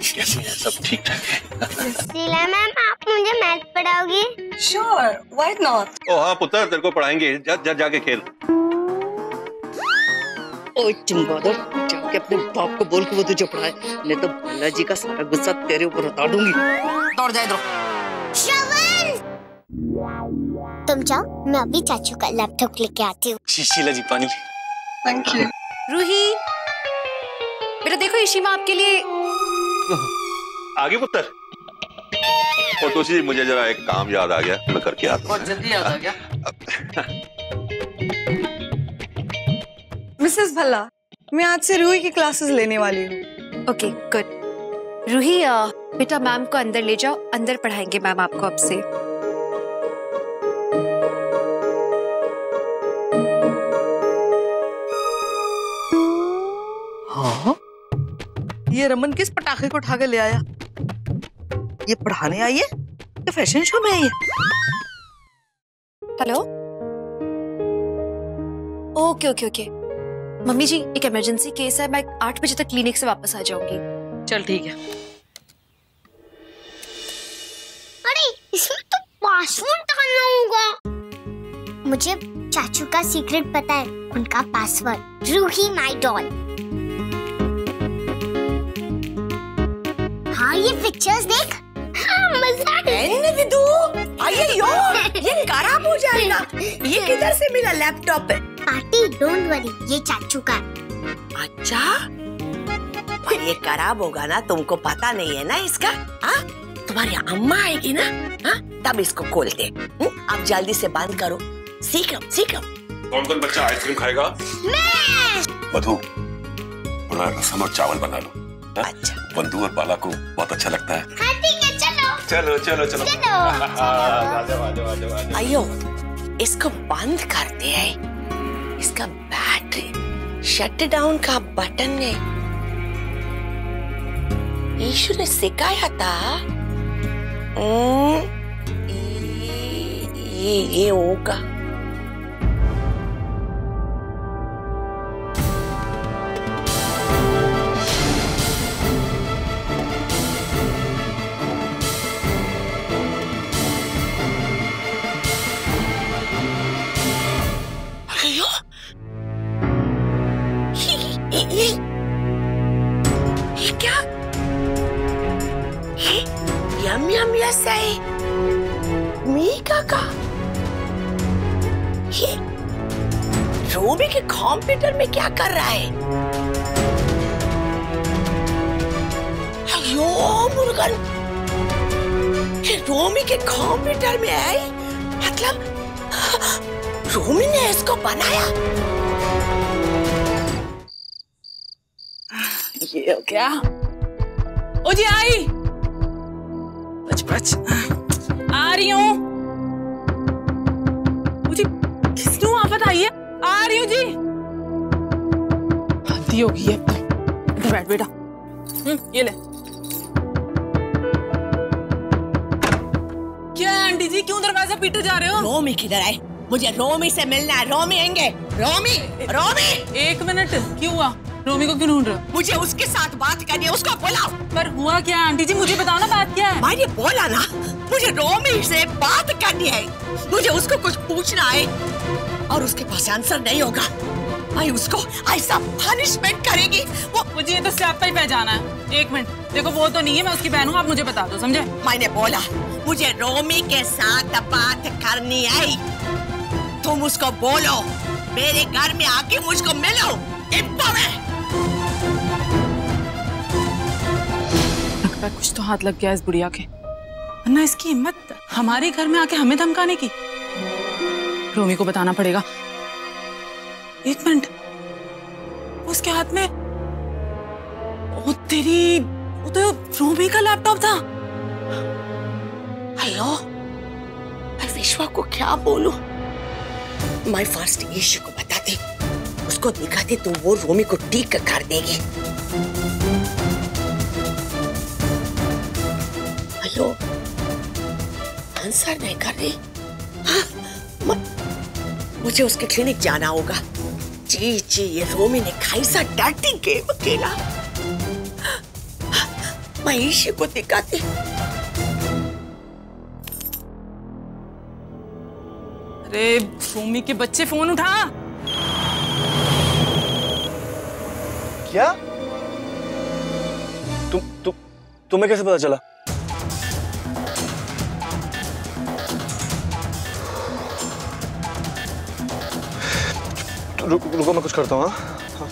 कैसे है? सब ठीक ठाक है? शीला मैम, आप मुझे मैथ पढ़ाओगी? Sure, why not. ओ हाँ पुत्र, तेरे को पढ़ाएंगे। जाके खेल। ओ चिंगादड़, जाके अपने बाप को बोल के वो तुझे पढ़ाए, नहीं तो बालाजी का सारा गुस्सा तेरे ऊपर उतार दूंगी। दौड़ जाए इधर। श्रवण, तुम जाओ, मैं अभी चाचू का लैपटॉप लेके आती हूँ। शीला जी पानी। Thank you. रूही, बेटा देखो ईशिमा आपके लिए। आगे पुत्र। और तुलसी, मुझे जरा एक काम याद आ गया, मैं करके आता हूँ। और जल्दी याद आ गया। मिसेस भल्ला, मैं आज से रूही की क्लासेस लेने वाली हूँ। Okay good. रूही, बेटा मैम को अंदर ले जाओ, अंदर पढ़ाएंगे मैम आपको अब से। हाँ? ये रमन किस पटाखे को उठा के ले आया? ये पढ़ाने आई है या फैशन शो में आई है? Hello, okay okay okay. Mummy ji, एक इमरजेंसी केस है, मैं 8 बजे तक क्लिनिक से वापस आ जाऊंगी। चल ठीक है। अरे इसमें तो पासवर्ड डालना होगा। मुझे चाचू का सीक्रेट पता है, उनका पासवर्ड रूही माय डॉल। हाँ ये पिक्चर्स देख। हाँ, मजा है। विदु, अय्यो, ये खराब हो जाएगा। ये किधर से मिला लैपटॉप है? पार्टी, डोंट वरी, ये चाचू का। अच्छा, पर ये खराब होगा ना, तुमको पता नहीं है ना इसका? हाँ, तुम्हारी अम्मा आएगी ना, हाँ, तब इसको खोलते। अब जल्दी से बंद करो। सीखम सीखम। कौन-कौन बच्चा आइसक्रीम खाएगा? मैं। मधु, थोड़ा रसम और चावल बना लो। अच्छा। बंधु और बाला को बहुत अच्छा लगता है। हाँ ठीक है, चलो। चलो चलो चलो। अयो, इसको बंद करते हैं। इसका बैटरी शट डाउन का बटन है। ईशु ने सिखाया था। ये होगा। ये क्या? यम यम यस है मीका का। ये रोमी के कंप्यूटर में क्या कर रहा है? अयो मुर्गन, ये रोमी के कंप्यूटर में है? मतलब रोमी ने इसको बनाया? ये हो क्या? ओ जी आई। बच बच, आ रही हूँ। मुझे किसने आफत आई है? आ रही हूँ जी। हद्दी होगी है। इधर बैठ बेटा। ये ले। क्या आंटी जी, क्यों दरवाजा पीटे जा रहे हो? रोमी किधर है? मुझे रोमी से मिलना है। रोमी आएंगे। रोमी, रोमी। 1 मिनट, क्यों हुआ? रोमी को क्यों ढूंढ रहे हो? मुझे उसके साथ बात करनी है, उसको बुलाओ। पर हुआ क्या आंटी जी, मुझे बताओ ना, बात क्या है? मैंने बोला ना, मुझे रोमी से बात करनी है। मुझे उसको कुछ पूछना है और उसके पास आंसर नहीं होगा। मैं उसको ऐसा पनिशमेंट करेगी वो। मुझे ये तो स्यापा ही पहचाना है। 1 मिनट, देखो वो तो नहीं है, मैं उसकी बहन हूँ, आप मुझे बता दो, समझे? मैंने बोला मुझे रोमी के साथ बात करनी है। तुम उसको बोलो मेरे घर में आके मुझको मिलो। लगता है कुछ तो हाथ लग गया इस बुढ़िया के, वरना इसकी हिम्मत हमारे घर में आके हमें धमकाने की। रोमी को बताना पड़ेगा। 1 मिनट, उसके हाथ में वो तेरी, वो तो रोमी का लैपटॉप था। हेलो, मैं विश्वा को क्या बोलूं? मैं फर्स्ट ईशु को बताती, उसको दिखाती तो वो रोमी को ठीक कर देगी। हेलो, आंसर नहीं कर रही। हाँ, मुझे उसके क्लिनिक जाना होगा। जी जी, ये रोमी ने खाई सा डर्टी गेम खेला। मैं ईशू को दिखाती। अरे रोमी के बच्चे, फोन उठा। क्या? तुम्हें कैसे पता चला? रुको मैं कुछ करता हूँ। हाँ,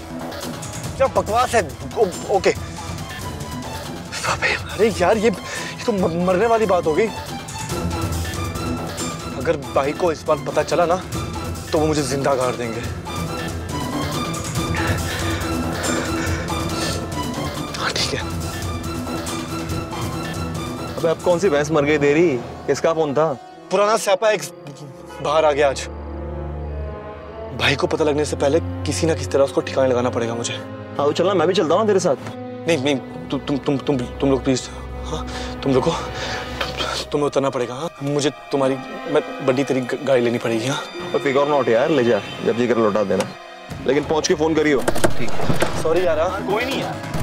क्या बकवास है। ओके। अरे यार, ये तो मरने वाली बात हो गई। अगर भाई को इस बार पता चला ना तो वो मुझे जिंदा गाड़ देंगे। हाँ ठीक है। अबे अब कौन सी भैंस मर गई देरी? किसका फोन था? पुराना स्यापा एक बाहर आ गया आज। भाई को पता लगने से पहले किसी ना किसी तरह उसको ठिकाने लगाना पड़ेगा मुझे। हाँ चलना, मैं भी चलता हूँ तेरे साथ। नहीं नहीं, तुम लोग प्लीज। हाँ तुम रुको, तुम्हें उतरना पड़ेगा। हाँ मुझे मैं बड्डी तेरी गाड़ी लेनी पड़ेगी। हाँ और फिगर नॉट यार, ले जा, जब जी कर लौटा देना, लेकिन पहुंच के फोन करियो। ठीक है। सॉरी यार। कोई नहीं यार।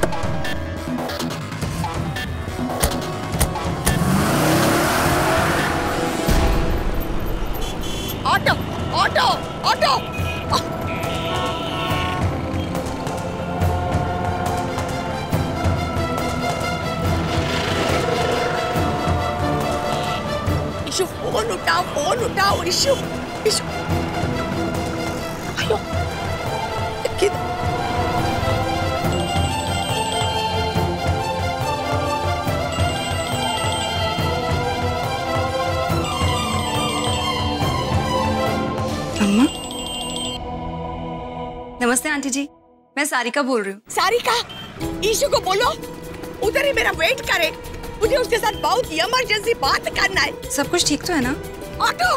Auto auto auto. Ishu phone उठाओ ईशु ईशु। आयो अम्मा। नमस्ते आंटी जी, मैं सारिका बोल रही हूँ। सारिका, ईशु को बोलो उधर ही मेरा वेट करे, मुझे उसके साथ बहुत इमरजेंसी बात करना है। सब कुछ ठीक तो है ना? Auto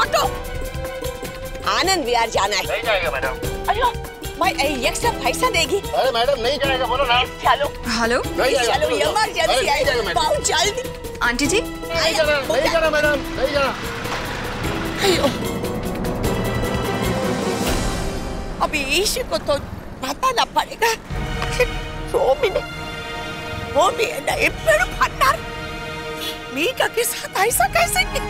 auto. आनंद विहार जाना है। नहीं जाएगा मैडम। अयो, मैं एक सब पैसा देगी। अरे मैडम नहीं जाएगा, बोलो ना। चलो हेलो, चलो इमरजेंसी है, बहुत जल्दी। आंटी जी नहीं जाना मैडम, नहीं जाना। अयो, अभी ईशु को तो बताना पड़ेगा। रोमी है ना इप्पड़ फटार मीका के साथ ऐसा कैसे किया?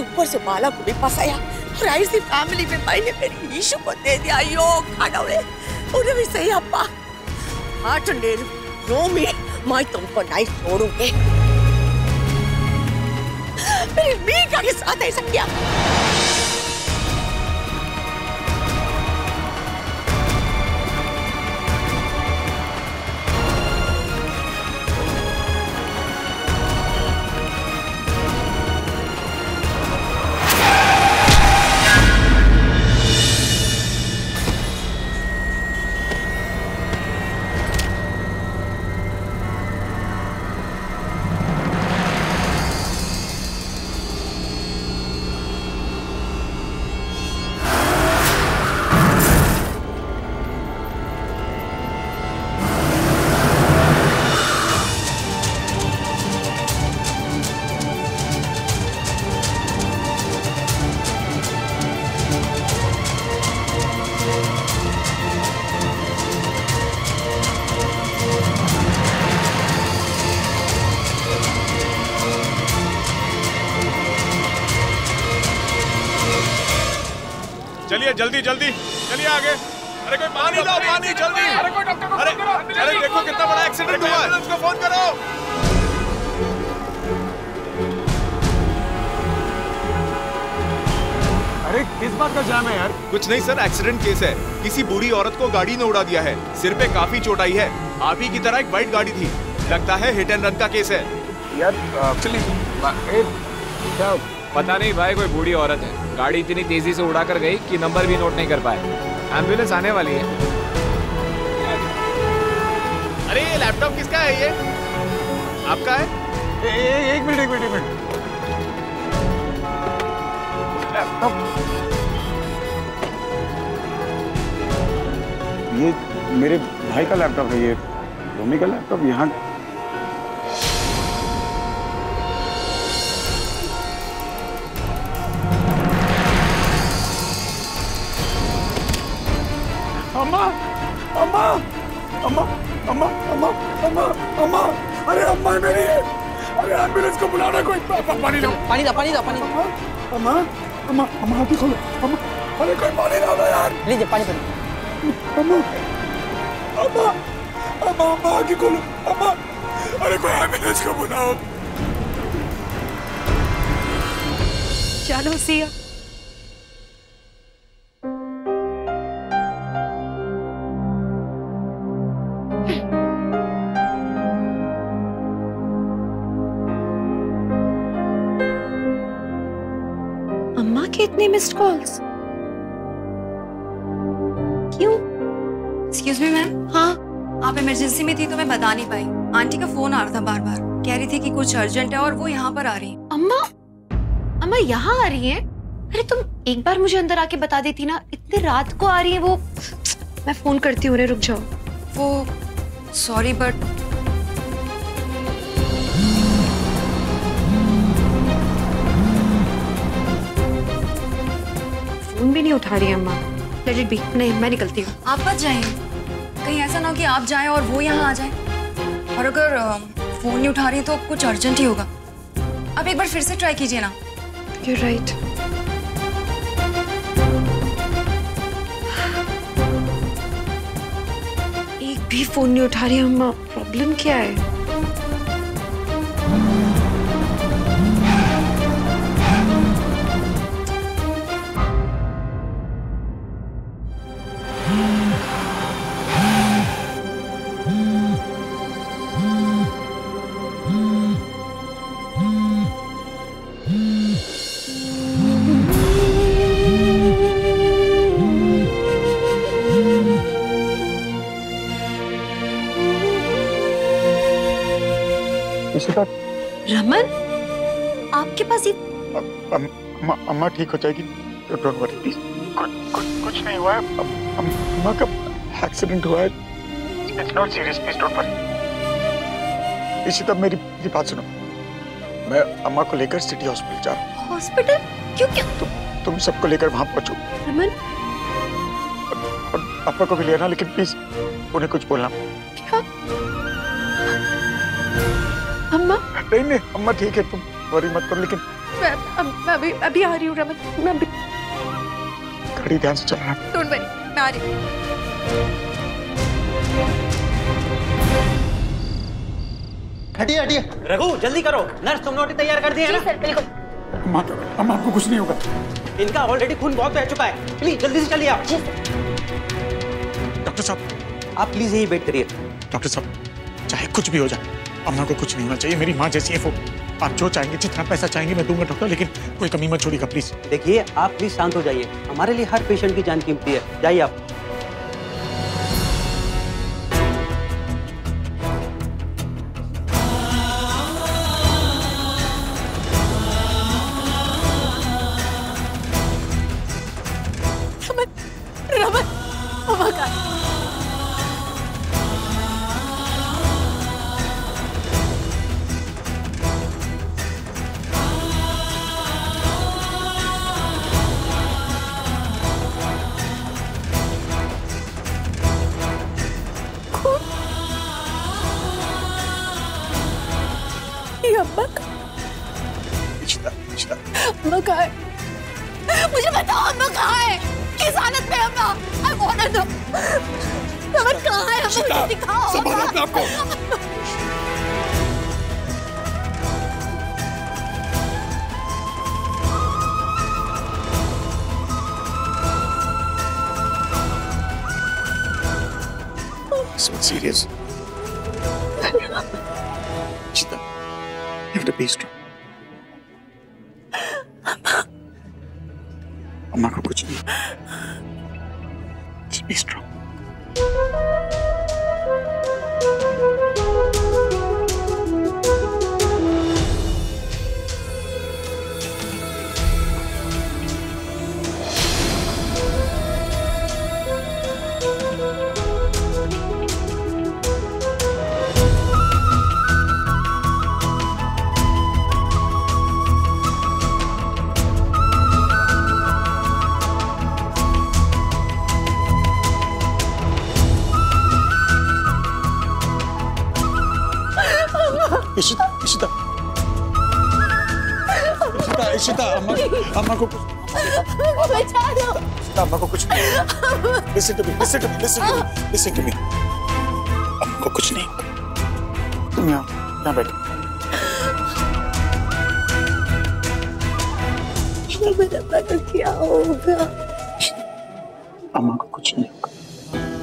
ऊपर से बाला को भी फंसाया और ऐसी फैमिली में मैंने मेरी ईशु को दे दिया। यो खाड़ावे, उन्हें भी सही अप्पा। हाथ नेल रोमी, मैं तुमको नहीं छोड़ूंगी। मेरी मीका के साथ ऐसा किया। चलिए जल्दी जल्दी चलिए आगे। अरे कोई पानी लाओ, पानी जल्दी। अरे कोई डॉक्टर को फोन करो। अरे देखो कितना बड़ा एक्सीडेंट हुआ है, एम्बुलेंस को फोन करो। अरे किस बात का जाम है यार? कुछ नहीं सर, एक्सीडेंट केस है। किसी बूढ़ी औरत को गाड़ी ने उड़ा दिया है, सिर पे काफी चोट आई है। आप ही की तरह एक व्हाइट गाड़ी थी, लगता है हिट एंड रन का केस है। यार एक्चुअली क्या पता नहीं भाई, कोई बूढ़ी औरत है, गाड़ी इतनी तेजी से उड़ाकर गई कि नंबर भी नोट नहीं कर पाए। एम्बुलेंस आने वाली है। अरे ये लैपटॉप किसका है? ये आपका है? एक मिनट। लैपटॉप ये मेरे भाई का लैपटॉप है, ये रोमी का लैपटॉप यहाँ। अम्मा अम्मा अम्मा अम्मा अम्मा अम्मा अम्मा, अरे अम्मा मेरी, अरे एम्बुलेंस को बुलाना कोई। पानी दो पानी दो पानी दो पानी। अम्मा अम्मा अम्मा आँखें खोलो अम्मा, अरे कोई पानी लाओ यार। लीजिए पानी पी। अम्मा अम्मा अम्मा अम्मा आँखें खोलो अम्मा, अरे कोई एम्बुलेंस को बुलाओ। चलो सिया। अम्मा के इतने मिस्ड कॉल्स क्यों? Excuse me ma'am. हाँ, आप इमरजेंसी में थी तो मैं बता नहीं पाई। आंटी का फोन आ रहा था बार बार, कह रही थी कि कुछ अर्जेंट है और वो यहाँ पर आ रही है। अम्मा अम्मा यहाँ आ रही हैं? अरे तुम एक बार मुझे अंदर आके बता देती ना, इतने रात को आ रही है वो। मैं फोन करती हूँ, रुक जाओ। वो सॉरी बट फोन भी नहीं उठा रही है अम्मा। Let it be. नहीं, मैं निकलती हूँ। आप बच जाइए, कहीं ऐसा ना हो कि आप जाएं और वो यहाँ आ जाए। और अगर फोन नहीं उठा रही तो कुछ अर्जेंट ही होगा। अब एक बार फिर से ट्राई कीजिए ना। You're right. एक भी फोन नहीं उठा रही अम्मा, प्रॉब्लम क्या है? रमन, आपके पास ये अम्मा ठीक हो जाएगी, डोंट वरी प्लीज। कुछ नहीं हुआ है, अम्मा का एक्सीडेंट हुआ है, it's not serious, please don't worry. Ishita मेरी बात सुनो, मैं अम्मा को लेकर सिटी हॉस्पिटल जा रहा हूँ। हॉस्पिटल? क्यों क्यों? तुम सबको लेकर वहां पहुंचो। रमन, और पापा को भी ले आना, लेकिन प्लीज उन्हें कुछ बोलना। क्या? अम्मा? नहीं अम्मा ठीक है, तुम वरी मत करो। लेकिन मैं अभी आ रही हूँ रमन, मैं अभी। गाड़ी ध्यान से चलाना। डोंट वरी, मैं आ रही हूँ। हटिए हटिए, रघु जल्दी करो, नर्स तुमने ओटी तैयार कर दी है ना? सर बिल्कुल। अम्मा आपको कुछ नहीं होगा। इनका ऑलरेडी खून बहुत बह चुका है, प्लीज जल्दी से चलिए आप। डॉक्टर साहब आप प्लीज यही वेट करिए। डॉक्टर साहब चाहे कुछ भी हो जाए, अम्मा को कुछ नहीं होना चाहिए। मेरी माँ जैसी है वो। आप जो चाहेंगे, जितना पैसा चाहेंगे मैं दूंगा डॉक्टर, लेकिन कोई कमी मत छोड़िएगा प्लीज। देखिए आप प्लीज शांत हो जाइए, हमारे लिए हर पेशेंट की जान कीमती है। जाइए आप। Raman, oh my God. अम्मा कहाँ है? मुझे बताओ अम्मा कहाँ है? किस हालत में अम्मा? I wanna know. रमन कहाँ है? मुझे दिखाओ। संभालो अपने आप को। It's not serious. Chita, you have to be strong. अम्मा को कुछ नहीं। Just be strong. Ishita Ishita Ishita Ishita अम्मा को बचा दो। इशिता अम्मा को कुछ नहीं। Listen to me, listen to me, listen to me, listen to me। अम्मा को कुछ नहीं। तुम यहाँ बैठो। मेरा बेटा क्या होगा? अम्मा को कुछ नहीं होगा।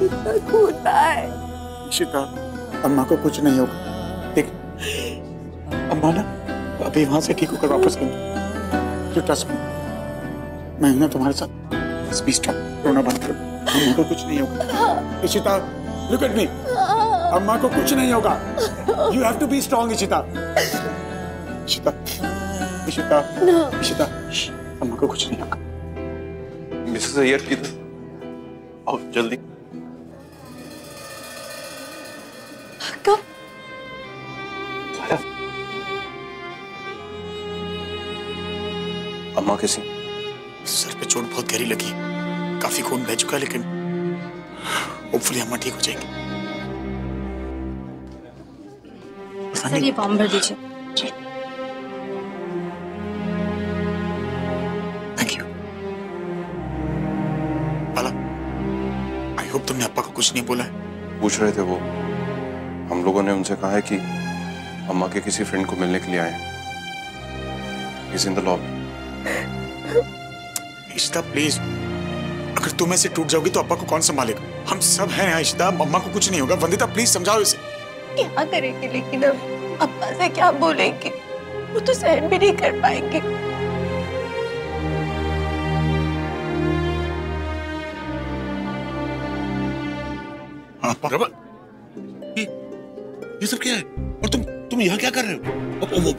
इतना खून है। इशिता अम्मा को कुछ नहीं होगा। देख अम्मा ना अभी वहां से ठीक होकर वापस आएंगे। You trust me। मैं हूं ना तुम्हारे साथ। बस be strong, रोना बंद करो। अम्मा को कुछ नहीं होगा। Ishita look at me। अम्मा को कुछ नहीं होगा। You have to be strong Ishita. Ishita Ishita Ishita अम्मा को कुछ नहीं होगा। मिसेस अय्यर किधर? आओ जल्दी। कब? अम्मा कैसी? सर पे चोट बहुत गहरी लगी। काफी खून बह चुका है लेकिन होपफुली अम्मा ठीक हो जाएंगी। सर ये फॉर्म भर दीजिए। Thank you. Bala I hope तुमने अप्पा को कुछ नहीं बोला है। पूछ रहे थे वो। हम लोगों ने उनसे कहा है कि अम्मा के किसी फ्रेंड को मिलने के लिए आए हैं। He's in the lobby। Ishita please अगर तुम ऐसे टूट जाओगी तो अप्पा को कौन संभालेगा? हम सब हैं यहाँ इशिता। अम्मा को कुछ नहीं होगा। वंदिता प्लीज समझाओ इसे। क्या करेंगे लेकिन अब अप्पा से क्या बोलेंगे? वो तो सहन भी नहीं कर पाएंगे। रमन ये सब क्या है? और तुम यहाँ क्या कर रहे हो? वो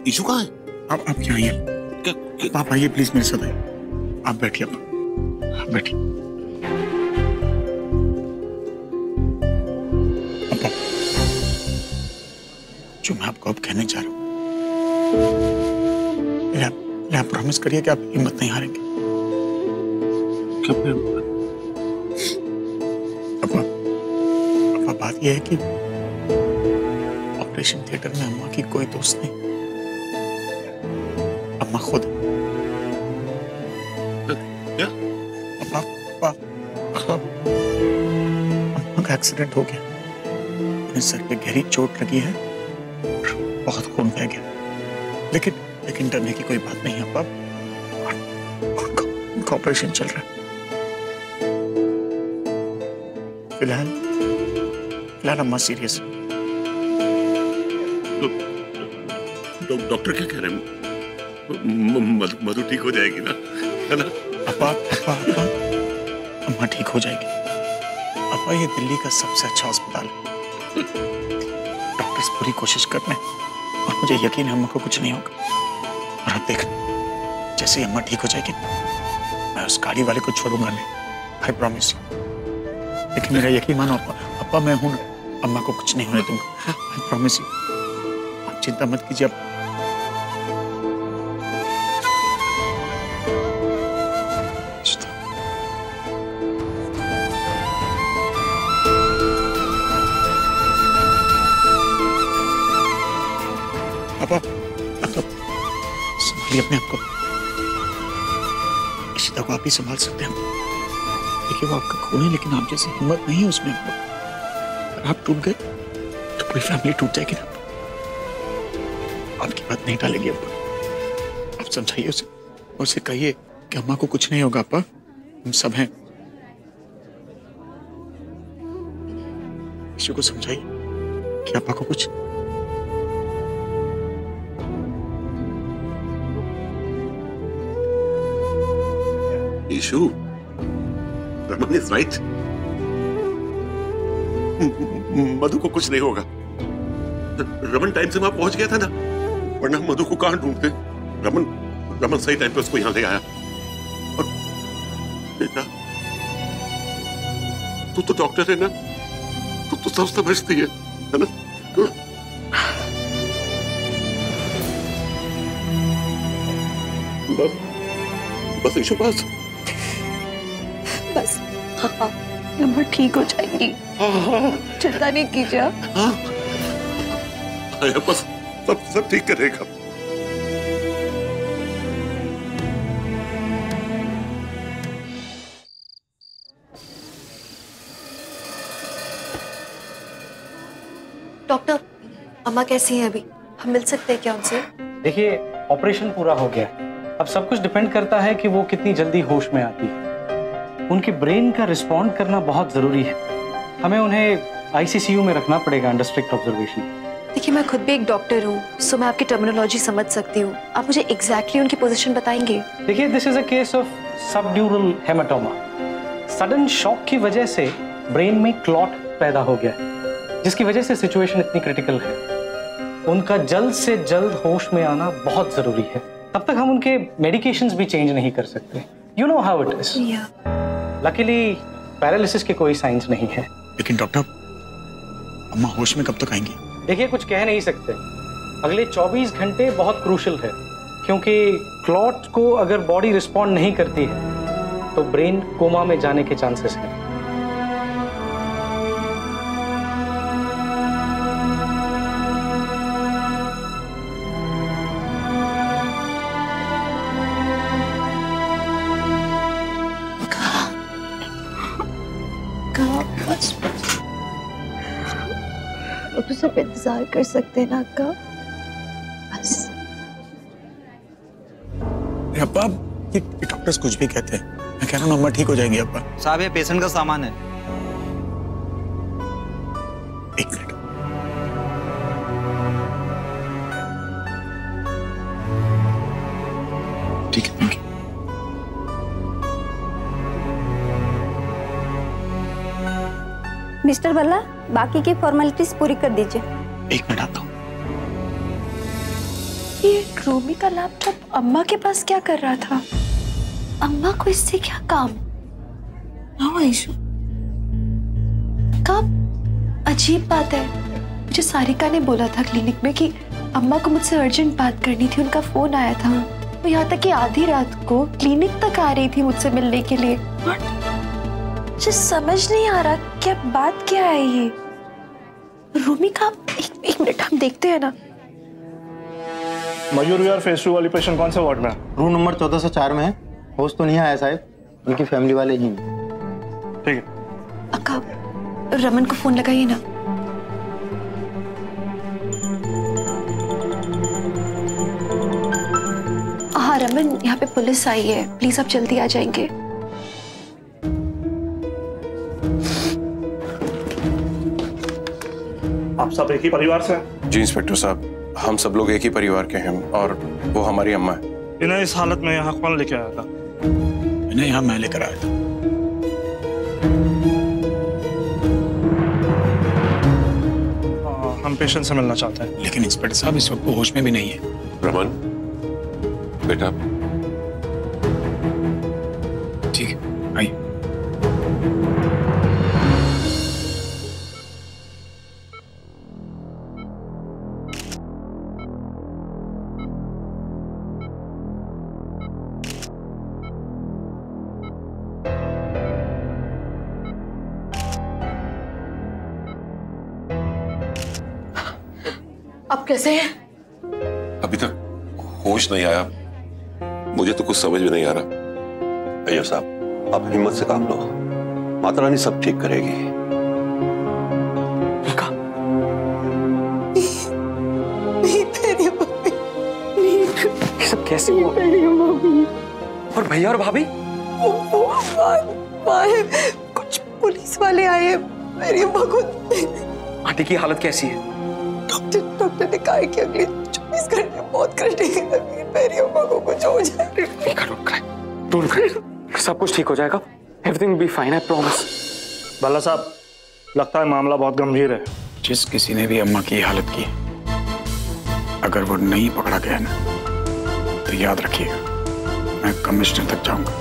इशू कहाँ है? आप यहाँ आइए। आप आइए प्लीज मेरे साथ आइए। आप बैठिए आप बैठिए। अप्पा जो मैं आपको अब कहने जा रहा हूँ आप प्रॉमिस करिए कि आप हिम्मत नहीं हारेंगे। अप्पा बात यह है कि ऑपरेशन थिएटर में अम्मा की कोई दोस्त नहीं। अम्मा खुद। अम्मा का एक्सीडेंट हो गया। उन्हें सर पे गहरी चोट लगी है। बहुत खून बह गया। लेकिन डरने की कोई बात नहीं है अप्पा। उनका ऑपरेशन चल रहा है। फिलहाल अम्मा सीरियस है। डॉक्टर क्या कह रहे हैं? मधु ठीक हो जाएगी ना, है ना? अप्पा अम्मा ठीक हो जाएगी। अप्पा ये दिल्ली का सबसे अच्छा अस्पताल है। डॉक्टर्स पूरी कोशिश कर रहे हैं और मुझे यकीन है अम्मा को कुछ नहीं होगा। और अब देख जैसे ही अम्मा ठीक हो जाएगी मैं उस गाड़ी वाले को छोड़ूंगा नहीं। I promise you. लेकिन मेरा यकीन मानो अप्पा मैं हूं ना। अम्मा को कुछ नहीं होने दूंगा। I promise you. आप चिंता मत कीजिए। संभालिए अपने आप को। इशिता को आप ही संभाल सकते हैं। देखिए वो आपका खून है लेकिन आप जैसी हिम्मत नहीं है उसमें। अगर आप टूट गए तो पूरी फैमिली टूट जाएगी ना। आपकी बात नहीं टालेगी अप्पा। आप समझाइए उसे और उसे कहिए कि अम्मा को कुछ नहीं होगा। अप्पा हम सब हैं। इशू को समझाइए कि अप्पा को कुछ इशू रमन इज राइट। मधु को कुछ नहीं होगा। रमन टाइम से वहां पहुंच गया था ना, वरना मधु को कहां ढूंढते। रमन सही टाइम पे उसको यहां ले आया। और बेटा तू तो डॉक्टर है ना, तू तो सब समझती है ना? बस इशू बस हाँ अम्मा ठीक हो जाएंगी। चिंता नहीं कीजिए। आया बस सब ठीक करेगा। डॉक्टर, अम्मा कैसी हैं अभी? हम मिल सकते हैं क्या उनसे? देखिए, ऑपरेशन पूरा हो गया, अब सब कुछ डिपेंड करता है कि वो कितनी जल्दी होश में आती है। उनके ब्रेन का रिस्पॉन्ड करना बहुत जरूरी है। हमें उन्हें आईसीसीयू में रखना पड़ेगा अंडर स्ट्रिक्ट ऑब्जर्वेशन। देखिए, मैं खुद भी एक डॉक्टर हूँ, सो मैं आपकी टर्मिनोलॉजी समझ सकती हूँ। आप मुझे एग्जैक्टली उनकी पोजीशन बताएंगे? देखिए, this is a case of subdural haematoma. Sudden shock की वजह से ब्रेन में क्लॉट पैदा हो गया है, जिसकी वजह से सिचुएशन इतनी क्रिटिकल है। उनका जल्द से जल्द होश में आना बहुत जरूरी है। तब तक हम उनके मेडिकेशंस भी चेंज नहीं कर सकते। You know how it is. Luckily paralysis के कोई साइंस नहीं है। लेकिन डॉक्टर, अम्मा होश में कब तक आएंगी? देखिए, कुछ कह नहीं सकते। अगले 24 घंटे बहुत क्रूशियल है, क्योंकि क्लॉट को अगर बॉडी रिस्पॉन्ड नहीं करती है तो ब्रेन कोमा में जाने के चांसेस हैं। तो सिर्फ इंतजार कर सकते हैं ना अक्का, बस। अब्बा, ये डॉक्टर्स कुछ भी कहते हैं, मैं कह रहा हूँ अम्मा ठीक हो जाएंगी। अब्बा साहब, ये पेशेंट का सामान है। एक मिनट। ठीक है, थैंक यू। मिस्टर बल्ला, बाकी की फॉर्मेलिटीज पूरी कर दीजिए। एक मिनट आता हूँ। ये रोमी का लैपटॉप अम्मा के पास क्या कर रहा था? अम्मा को इससे क्या काम? आयशु, कब? अजीब बात है, मुझे सारिका ने बोला था क्लिनिक में कि अम्मा को मुझसे अर्जेंट बात करनी थी। उनका फोन आया था, वो यहाँ तक कि आधी रात को क्लिनिक तक आ रही थी मुझसे मिलने के लिए। मुझे समझ नहीं आ रहा क्या बात क्या है ये। रूमी का एक मिनट, हम देखते हैं ना। मयूर यार, फेस 2 वाली पेशेंट कौन से वार्ड में है? रूम नंबर 1404 में है। होश तो नहीं आया शायद, उनकी फैमिली वाले ही हैं। ठीक है। अक्का, रमन को फोन लगाइए ना। हाँ रमन, यहाँ पे पुलिस आई है, प्लीज आप जल्दी आ जाएंगे। आप सब एक ही परिवार से हैं? जी इंस्पेक्टर साहब, हम सब लोग एक ही परिवार के हैं और वो हमारी अम्मा है। इन्हें इस हालत में यहाँ कौन लेके आया था? इन्हें यहाँ मैं लेकर आया था। हम पेशेंट से मिलना चाहते हैं। लेकिन इंस्पेक्टर साहब, इस वक्त वो होश में भी नहीं है। रमन, बेटा। ठीक है, आइए। आप कैसे हैं? अभी तक होश नहीं आया, मुझे तो कुछ समझ में नहीं आ रहा। अय्यर साहब, आप हिम्मत से काम लो, माता रानी सब ठीक करेगी। सब कैसे हुआ? और भैया और भाभी? कुछ पुलिस वाले आए हैं, मेरी अम्मा को। आंटी की हालत कैसी है? डॉक्टर ने कहा है कि अगले 24 घंटे बहुत क्रिटिकल है, मेरी अम्मा को कुछ हो जाए। सब कुछ ठीक हो जाएगा। Everything will be fine, I promise. Bhalla साहब, लगता है मामला बहुत गंभीर है। जिस किसी ने भी अम्मा की हालत की, अगर वो नहीं पकड़ा गया ना, तो याद रखिएगा, मैं कमिश्नर तक जाऊंगा।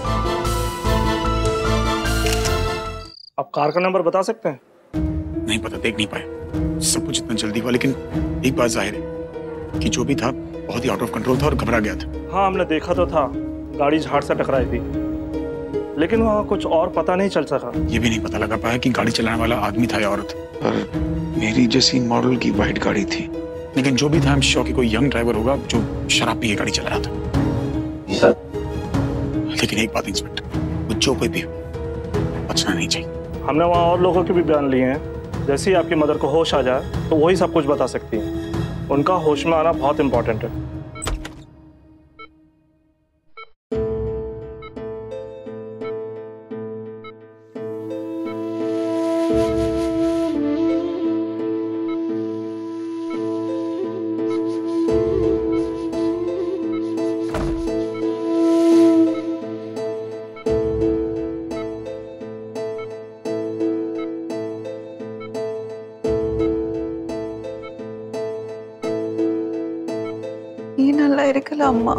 आप कार का नंबर बता सकते हैं? नहीं पता, देख नहीं पाए, सब कुछ इतना जल्दी हुआ। लेकिन एक बात जाहिर है कि जो भी था बहुत ही आउट ऑफ कंट्रोल था और घबरा गया था। हाँ, हमने देखा तो था, गाड़ी झाड़ से टकराई थी, लेकिन वहाँ कुछ और पता नहीं चल सका। ये भी नहीं पता लगा पाया कि गाड़ी चलाने वाला आदमी था या औरत। पर मेरी जैसी मॉडल की वाइट गाड़ी थी, लेकिन जो भी था, आई एम श्योर कि कोई यंग ड्राइवर होगा जो शराब पी के गाड़ी चला रहा था। लेकिन एक बात इंस्पेक्टर, जो कोई भी हो, बचना नहीं चाहिए। हमने वहाँ और लोगों के भी बयान लिए हैं। जैसे ही आपकी मदर को होश आ जाए तो वही सब कुछ बता सकती हैं। उनका होश में आना बहुत इंपॉर्टेंट है। अम्मा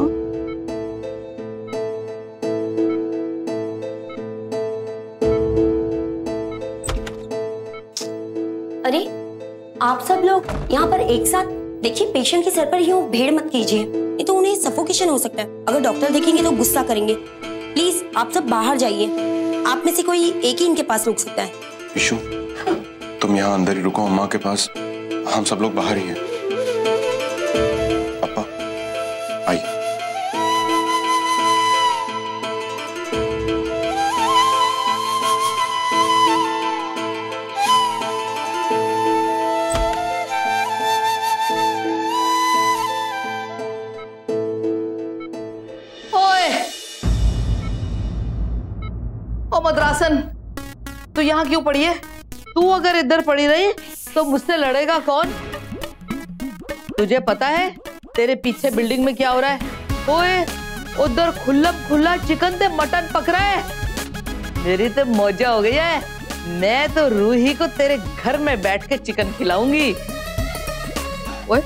अरे आप सब लोग यहाँ पर एक साथ देखिए, पेशेंट के सर पर यूं भीड़ मत कीजिए, ये तो उन्हें सफोकेशन हो सकता है। अगर डॉक्टर देखेंगे तो गुस्सा करेंगे। प्लीज आप सब बाहर जाइए, आप में से कोई एक ही इनके पास रुक सकता है। इशू, तुम यहाँ अंदर ही रुको अम्मा के पास, हम सब लोग बाहर ही हैं। पापा आई। मद्रासन, तू यहाँ क्यों पड़ी है? तू अगर इधर पड़ी रही तो मुझसे लड़ेगा कौन? तुझे पता है तेरे पीछे बिल्डिंग में क्या हो रहा है? ओए, उधर खुला चिकन ते मटन पक रहा है। मेरी तो मौजा हो गई है। मैं तो रूही को तेरे घर में बैठ के चिकन खिलाऊंगी। ओए,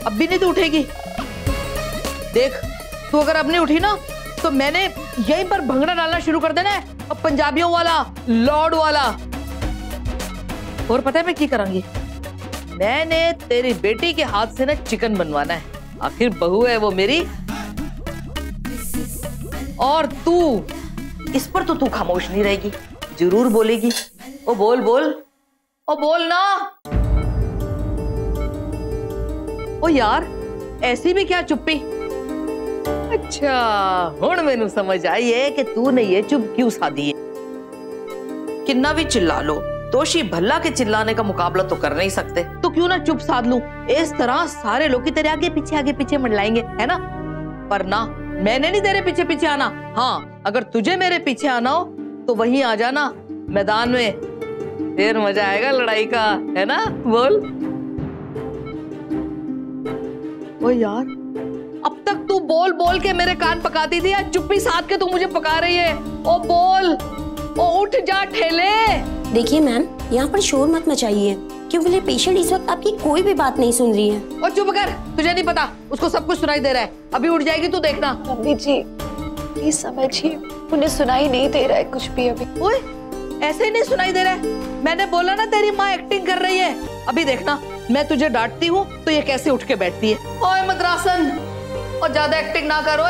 अब भी नहीं तो उठेगी? देख, तू अगर अब नहीं उठी ना तो मैंने यहीं पर भंगड़ा डालना शुरू कर देना है, अब पंजाबियों वाला, लॉर्ड वाला। और पता है मैं क्या करूंगी? मैंने तेरी बेटी के हाथ से ना चिकन बनवाना है। आखिर बहू है वो मेरी। और तू इस पर तो तू खामोश नहीं रहेगी, जरूर बोलेगी। ओ बोल बोल, ओ बोल ना। ओ यार, ऐसी भी क्या चुप्पी? अच्छा, हुण मैनू समझ आई है कि तूने ये चुप क्यों साधी है। किन्ना भी चिल्ला लो, दोषी भल्ला के चिल्लाने का मुकाबला तो कर नहीं सकते, तो क्यों ना चुप साध लूं। इस तरह सारे लोग तेरे आगे पीछे मंडलाएंगे, है ना? पर ना, मैंने नहीं तेरे पीछे पीछे आना। हाँ, अगर तुझे मेरे पीछे आना हो तो वहीं आ जाना मैदान में, फिर मजा आएगा लड़ाई का, है ना? बोल। ओ यार, अब तक तू बोल बोल के मेरे कान पकाती थी, आज चुप्पी साध के तू मुझे पका रही है। ओ बोल, ओ उठ जा ठेले। देखिए मैम, यहाँ पर शोर मत मचाइए, क्योंकि मेरे पेशेंट इस वक्त आपकी कोई भी बात नहीं सुन रही है। और चुप कर, तुझे नहीं पता, उसको सब कुछ सुनाई दे रहा है। अभी उठ जाएगी तू, देखना। मम्मी जी प्लीज समझिए, उन्हें सुनाई नहीं दे रहा है कुछ भी अभी। ओए, ऐसे ही नहीं सुनाई दे रहा है? मैंने बोला ना तेरी माँ एक्टिंग कर रही है। अभी देखना, मैं तुझे डांटती हूँ तो ये कैसे उठ के बैठती है। ओए मद्रासन, और ज्यादा एक्टिंग ना करो।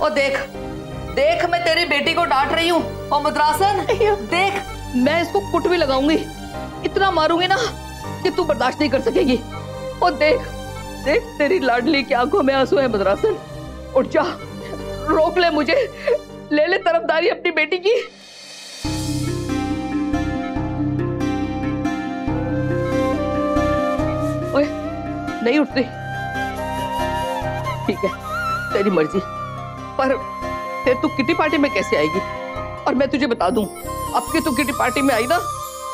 और देख देख, मैं तेरी बेटी को डांट रही हूँ। और मद्रासन देख, मैं इसको कुट भी लगाऊंगी, इतना मारूंगी ना कि तू बर्दाश्त नहीं कर सकेगी। और देख देख, तेरी लाडली की आंखों में आंसू है। मद्रासन उठ जा, रोक ले मुझे, ले ले तरफदारी अपनी बेटी की। ओए, नहीं उठ रही? ठीक है, तेरी मर्जी, पर फिर तू किटी पार्टी में कैसे आएगी? और मैं तुझे बता दूं, अब के तू किटी पार्टी में आई ना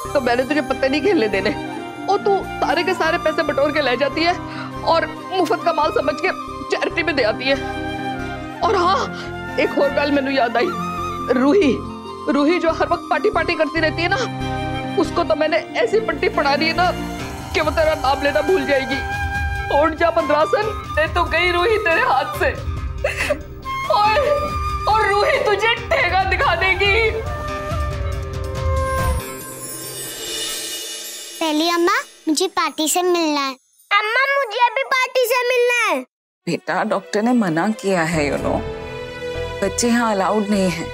तो मैंने तुझे पत्ते नहीं खेलने देने। और तू सारे के सारे पैसे बटोर के ले जाती है और मुफ्त का माल समझ के चैरिटी में दे आती है। और हाँ, एक और गल मैंने याद आई, रूही जो हर वक्त पार्टी करती रहती है ना, उसको तो मैंने ऐसी पट्टी पढ़ा दी है ना कि वो तेरा नाम लेना भूल जाएगी। उठ जा मद्रासन, नहीं तो गई रूही तेरे हाथ से। और रूही तुझे ठेगा दिखा देगी। पहली अम्मा, मुझे पार्टी से मिलना है। अम्मा, मुझे भी पार्टी से मिलना है। बेटा, डॉक्टर ने मना किया है, यू नो, बच्चे यहाँ अलाउड नहीं है।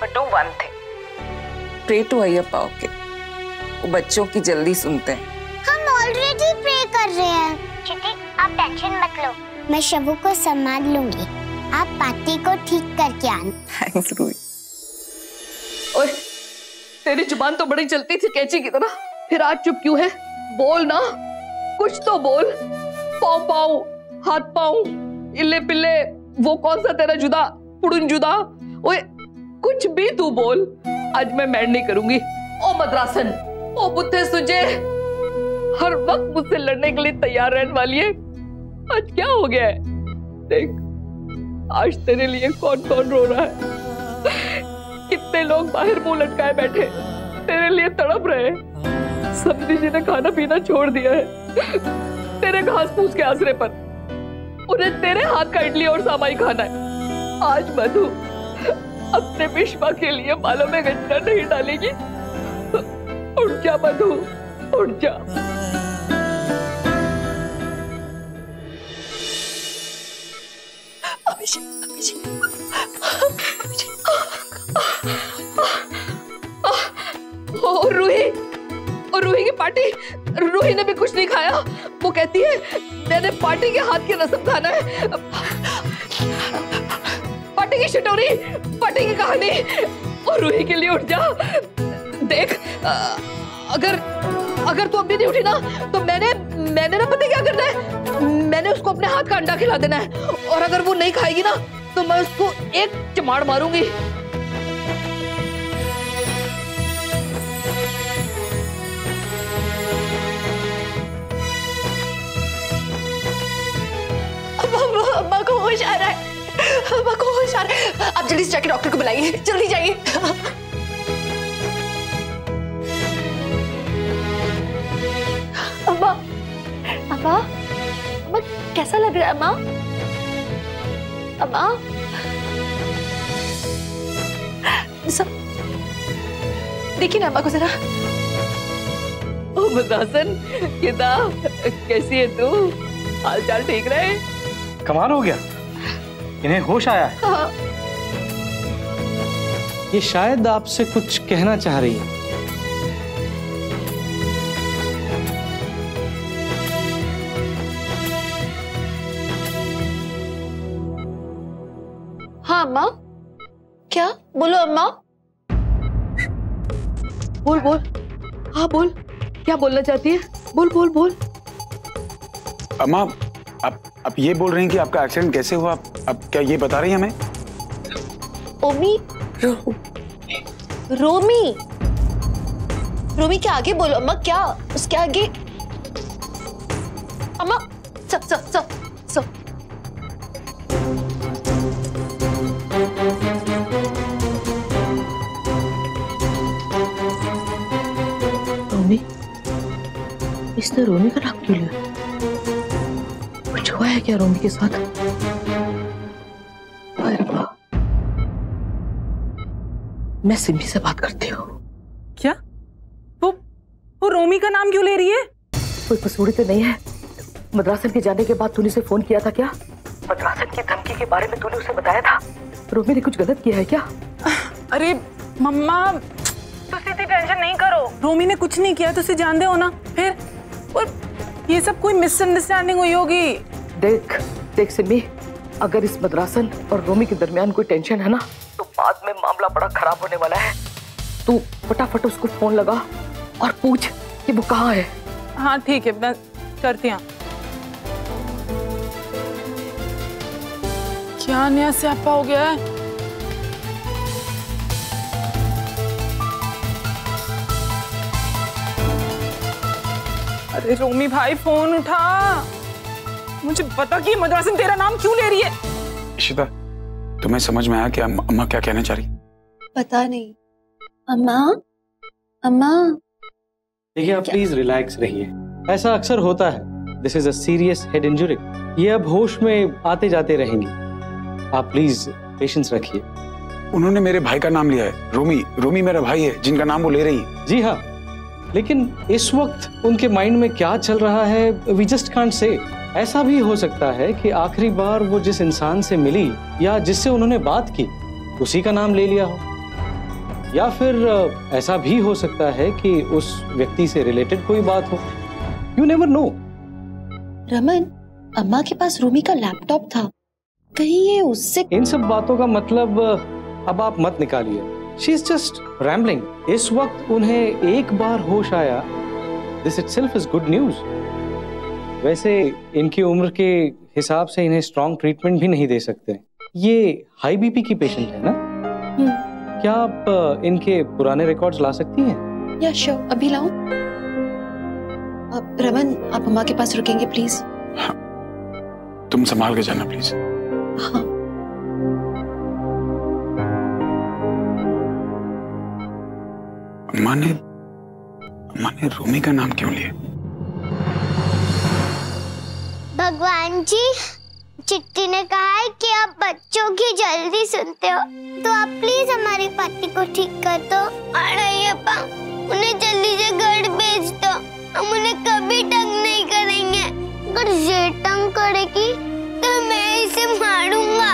But do one thing, pray to Ayyappa, okay? वो बच्चों की जल्दी सुनते हैं। हम ऑलरेडी प्रे कर रहे हैं। चिटी आप टेंशन मत लो, मैं शबू को संभाल लूंगी। आप पार्टी को ठीक करके आना। थैंक्स रूही। ओए, तेरी जुबान तो बड़ी चलती थी कैची की तरह, फिर आज चुप क्यों है? बोल ना, कुछ तो बोल। पाँव पाँव, हाथ पाँव, इल्ले पिल्ले, वो कौन सा तेरा जुदा पुड़ुन जुदा? ओए कुछ भी तू बोल, आज मैं मैंड नहीं करूंगी। ओ मद्रासन, ओ बुत्थे सुजे, हर वक्त मुझसे लड़ने के लिए तैयार रहने वाली है, आज क्या हो गया है? देख, आज तेरे लिए कौन कौन रो रहा है, कितने लोग बाहर मुंह लटकाए बैठे तेरे लिए तड़प रहे हैं। समधी जी ने खाना पीना छोड़ दिया है तेरे घास फूस के आसरे पर, उन्हें तेरे हाथ का इडली और सामाई खाना है। आज मधु अपने विश्वा के लिए बालों में गजरा नहीं डालेगी। उठ जा मधु, उठ जा। रूही की पार्टी, रूही ने भी कुछ नहीं खाया। वो कहती है मैंने पार्टी के हाथ की रसम खाना है। पार्टी की शिटोरी, पार्टी की कहानी। और रूही के लिए उठ जा। देख, अगर तू अभी नहीं उठी ना तो मैंने ना पता क्या करना है, मैंने उसको अपने हाथ का अंडा खिला देना है, और अगर वो नहीं खाएगी ना तो मैं उसको एक चमाड़ मारूंगी। अम्मा को होश आ रहा है, अम्मा को होश आ रहा है। आप जल्दी से जाके डॉक्टर को बुलाइए, जल्दी जाइए। अम्मा, अम्मा, अम्मा कैसा लग रहा है अम्मा? अम्मा, देखिए ना अम्मा को जरा। ओ मदासन, किदा कैसी है तू? हाल चाल ठीक रहे? कमाल हो गया, इन्हें होश आया है। हाँ। ये शायद आपसे कुछ कहना चाह रही है। हाँ अम्मा, क्या? बोलो अम्मा। बोल बोल, हाँ बोल, क्या बोलना चाहती है? बोल बोल बोल। अम्मा, आप ये बोल रही हैं कि आपका एक्सीडेंट कैसे हुआ? अब क्या ये बता रही हैं हमें? ओमी, रोमी, रोमी के आगे बोलो अम्मा। क्या उसके आगे? अम्मा, सब रोमी, इसने रोमी का नाम क्यों लिया? कुछ हुआ है क्या रोमी के साथ? मैं सिमी से बात करती हूँ। क्या? वो रोमी का नाम क्यों ले रही है? कोई कसूरी तो नहीं है? मद्रासन के जाने के बाद तूने उसे फोन किया था क्या? मद्रासन की धमकी के बारे में तूने उसे बताया था? रोमी ने कुछ गलत किया है क्या? अरे मम्मा, तुम इतनी टेंशन नहीं करो, रोमी ने कुछ नहीं किया, तुझे जानते हो ना। फिर और ये सब कोई मिसअंडरस्टैंडिंग हुई होगी। देख सिमी, अगर इस मद्रासन और रोमी के दरमियान कोई टेंशन है ना तो बाद में मामला बड़ा खराब होने वाला है। तू फटाफट उसको फोन लगा और पूछ कि वो कहाँ है। हाँ ठीक है, मैं करती हूँ। क्या नया स्यापा हो गया है? अरे रोमी भाई फोन उठा, मुझे बता कि मद्रासन तेरा नाम क्यों ले रही है। इशिता, तुम्हें समझ में आया कि अम्मा क्या कहना चाह रही? पता नहीं। अम्मा, देखिए आप प्लीज रिलैक्स रहिए, ऐसा अक्सर होता है। This is a serious head injury, ये अब होश में आते जाते रहेंगी। आप प्लीज पेशेंस रखिए। उन्होंने मेरे भाई का नाम लिया है, रोमी मेरा भाई है जिनका नाम वो ले रही है। जी हाँ, लेकिन इस वक्त उनके माइंड में क्या चल रहा है वी जस्ट कांट से। ऐसा भी हो सकता है कि आखिरी बार वो जिस इंसान से मिली या जिससे उन्होंने बात की उसी का नाम ले लिया हो, या फिर ऐसा भी हो सकता है कि उस व्यक्ति से रिलेटेड कोई बात हो। You never know. रमन, अम्मा के पास रूमी का लैपटॉप था, कहीं ये उससे। इन सब बातों का मतलब अब आप मत निकालिए। She is just rambling. इस वक्त उन्हें एक बार होश आया, this itself is good news. वैसे इनकी उम्र के हिसाब से इन्हें स्ट्रॉन्ग ट्रीटमेंट भी नहीं दे सकते। ये हाई बीपी की पेशेंट है ना? क्या आप इनके पुराने रिकॉर्ड्स ला सकती हैं? या श्योर, अभी लाऊं? रमन, आप अम्मा के पास रुकेंगे प्लीज? हाँ, तुम संभाल के जाना प्लीज। हाँ। अम्मा ने रूमी का नाम क्यों लिया? भगवान जी, चिट्ठी ने कहा है कि आप बच्चों की जल्दी सुनते हो, तो आप प्लीज हमारी पार्टी को ठीक कर दो। अड़ैयप्पा, उन्हें जल्दी से घर भेज दो, हम उन्हें कभी तंग नहीं करेंगे। अगर ये तंग करेगी तो मैं इसे मारूंगा।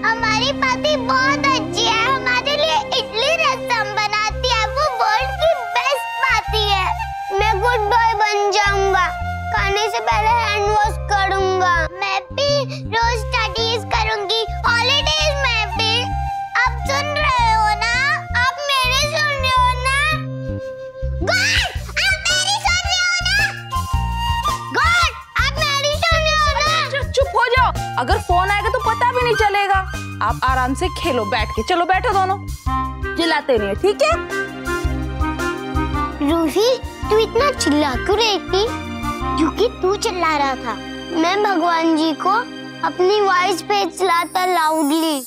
हमारी पार्टी बहुत अच्छी है, हमारे लिए इडली रसम बनाती है, वो वर्ल्ड की बेस्ट पार्टी है। मैं गुड बॉय बन जाऊंगा, खाने से पहले हैंड वॉश करूंगा, मैं भी रोज स्टडीज करूंगी, हॉलीडेज में भी। आप सुन रहे हो ना? आप मेरी सुन रहे हो ना? गॉड, आप मेरी सुन रहे हो ना? गॉड, आप मेरी सुन रहे हो ना? चुप हो जाओ, अगर फोन आएगा तो पता भी नहीं चलेगा। आप आराम से खेलो बैठ के। चलो बैठो दोनों, चिल्लाते नहीं, ठीक है? रूही, तू इतना चिल्ला क्यों रही थी? क्योंकि तू चिल्ला रहा था। मैं भगवान जी को अपनी वॉइस पे चिल्लाता लाउडली।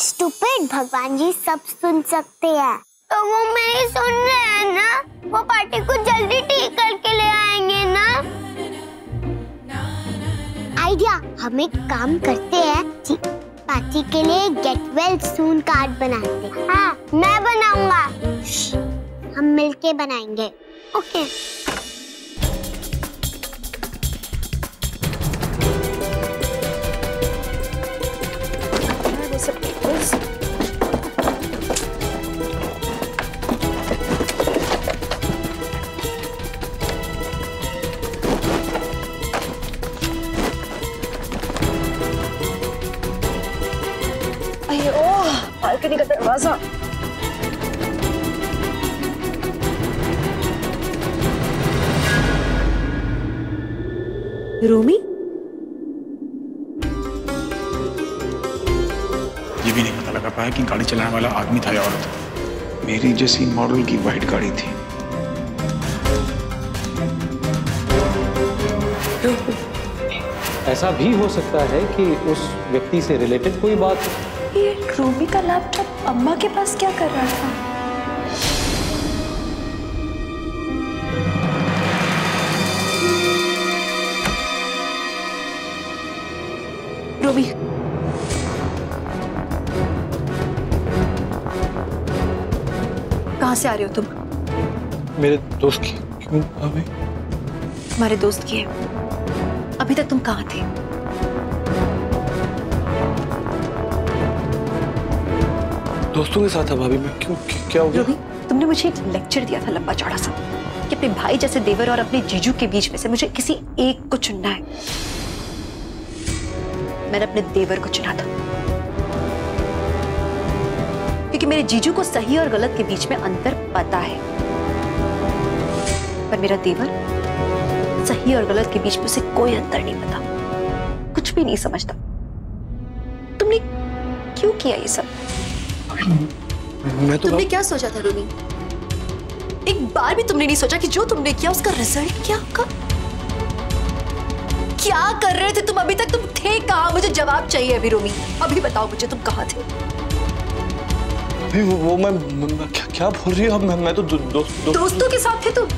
स्टूपिड, भगवान जी सब सुन सकते हैं। तो वो मेरी सुन रहे हैं ना? वो पार्टी को जल्दी ठीक करके ले आएंगे ना? आइडिया, हम एक काम करते हैं, पार्टी के लिए गेट वेल सून कार्ड बनाते हैं। हाँ, मैं बनाऊंगा, हम मिलके बनाएंगे। ओके। बालकनी का दरवाजा। रूमी? ये भी नहीं पता लगा पाया कि गाड़ी चलाने वाला आदमी था या औरत। मेरी जैसी मॉडल की वाइट गाड़ी थी। ऐसा भी हो सकता है कि उस व्यक्ति से रिलेटेड कोई बात। ये रूमी का लैपटॉप अम्मा के पास क्या कर रहा था? रूमी, कहाँ से आ रहे हो तुम? मेरे दोस्त की। क्यों भाभी? तुम्हारे दोस्त की है। अभी तक तुम कहाँ थे? दोस्तों के साथ था भाभी मैं। क्यों, क्या हो गया? रोही, तुमने मुझे एक लेक्चर दिया था लंबा चौड़ा सा कि अपने भाई जैसे देवर और अपने जीजू के बीच में से मुझे किसी एक को चुनना है। मैंने अपने देवर को चुना था क्योंकि मेरे जीजू को सही और गलत के बीच में अंतर पता है, पर मेरा देवर सही और गलत के बीच में से कोई अंतर नहीं पता, कुछ भी नहीं समझता। तुमने क्यों किया ये सब? मैं तो तुमने क्या सोचा था रूमी? एक बार भी तुमने नहीं सोचा कि जो तुमने किया उसका रिजल्ट क्या होगा? क्या कर रहे थे तुम अभी तक? तुम थे कहाँ? मुझे जवाब चाहिए अभी रूमी, अभी बताओ मुझे तुम कहाँ थे? वो मैं क्या बोल रही हूँ? मैं तो दोस्तों के साथ थे तुम।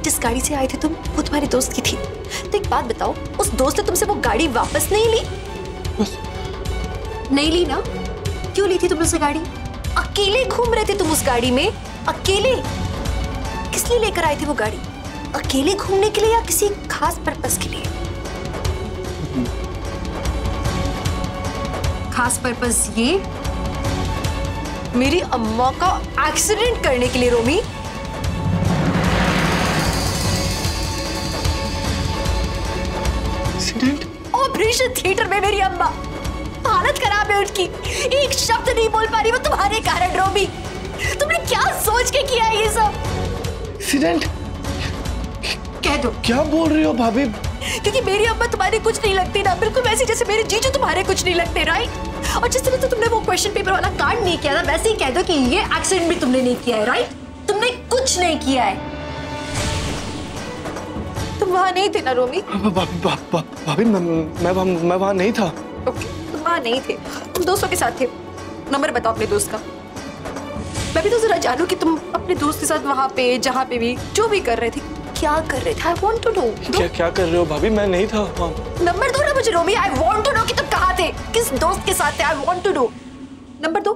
जिस गाड़ी से आए थे तुम वो तुम्हारे दोस्त की थी। तो एक बात बताओ, उस दोस्त ने तुमसे वो गाड़ी वापस नहीं ली? नहीं ली ना? क्यों ली थी तुमने उसे गाड़ी? अकेले घूम रहे थे तुम उस गाड़ी में, अकेले। किस लिए लेकर आए थे वो गाड़ी? अकेले घूमने के लिए या किसी खास पर्पस के लिए? खास पर्पस ये मेरी अम्मा का एक्सीडेंट करने के लिए रोमी। मुझे थिएटर में मेरी अम्मा, हालत खराब है उनकी, एक शब्द नहीं बोल पा रही वो तुम्हारे कारण। रोमी, तुमने क्या सोच के किया ये सब? एक्सीडेंट? कह दो। क्या बोल रही हो भाभी? क्योंकि मेरी अम्मा तुम्हारे कुछ नहीं लगती ना, बिल्कुल वैसे जैसे मेरे जीजू तुम्हारे कुछ नहीं लगते, राइट? और जिस तरह से तुमने वो क्वेश्चन पेपर वाला कांड नहीं किया था, वैसे ही कह दो कि ये एक्सीडेंट भी तुमने नहीं किया है, राइट? तुमने कुछ नहीं किया है। तुम वहां नहीं थे ना रोमी? भाभी मैं वहां नहीं था। ओके, तुम वहां नहीं थे, तुम दोस्तों के साथ थे। नंबर बताओ अपने दोस्त का। मैं भी तो जरा जानू कि तुम अपने दोस्त के साथ वहां पे, जहां पे भी, जो भी कर रहे थे, क्या कर रहे थे? I want to know. क्या कर रहे हो भाभी? मैं नहीं था वहां। नंबर दो ना मुझे रोमी। I want to know कि तुम कहाँ थे, किस दोस्त के साथ थे। I want to know. Number दो।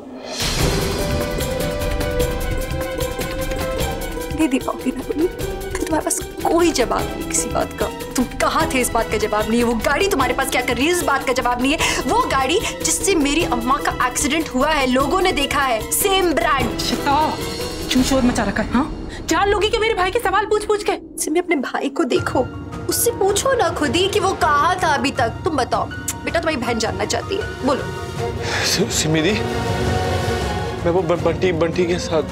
नहीं दे पाओगी ना रोमी? तुम्हारे पास कोई जवाब नहीं किसी बात का। तुम कहाँ थे इस बात का जवाब नहीं है। वो गाड़ी तुम्हारे पास क्या कर रही है इस बात का जवाब नहीं है। वो गाड़ी जिससे मेरी अम्मा का एक्सीडेंट हुआ है, लोगों ने देखा है, सेम ब्रांड। शोर मचा रखा है। हाँ, जान लोगी कि मेरे भाई के सवाल पूछ के। सिमी, अपने भाई को देखो, उससे पूछो ना खुद ही कि वो कहाँ था अभी तक। तुम बताओ बेटा, तुम्हारी बहन जानना चाहती है, बोलो। सिमी दी, मैं वो बंटी के साथ।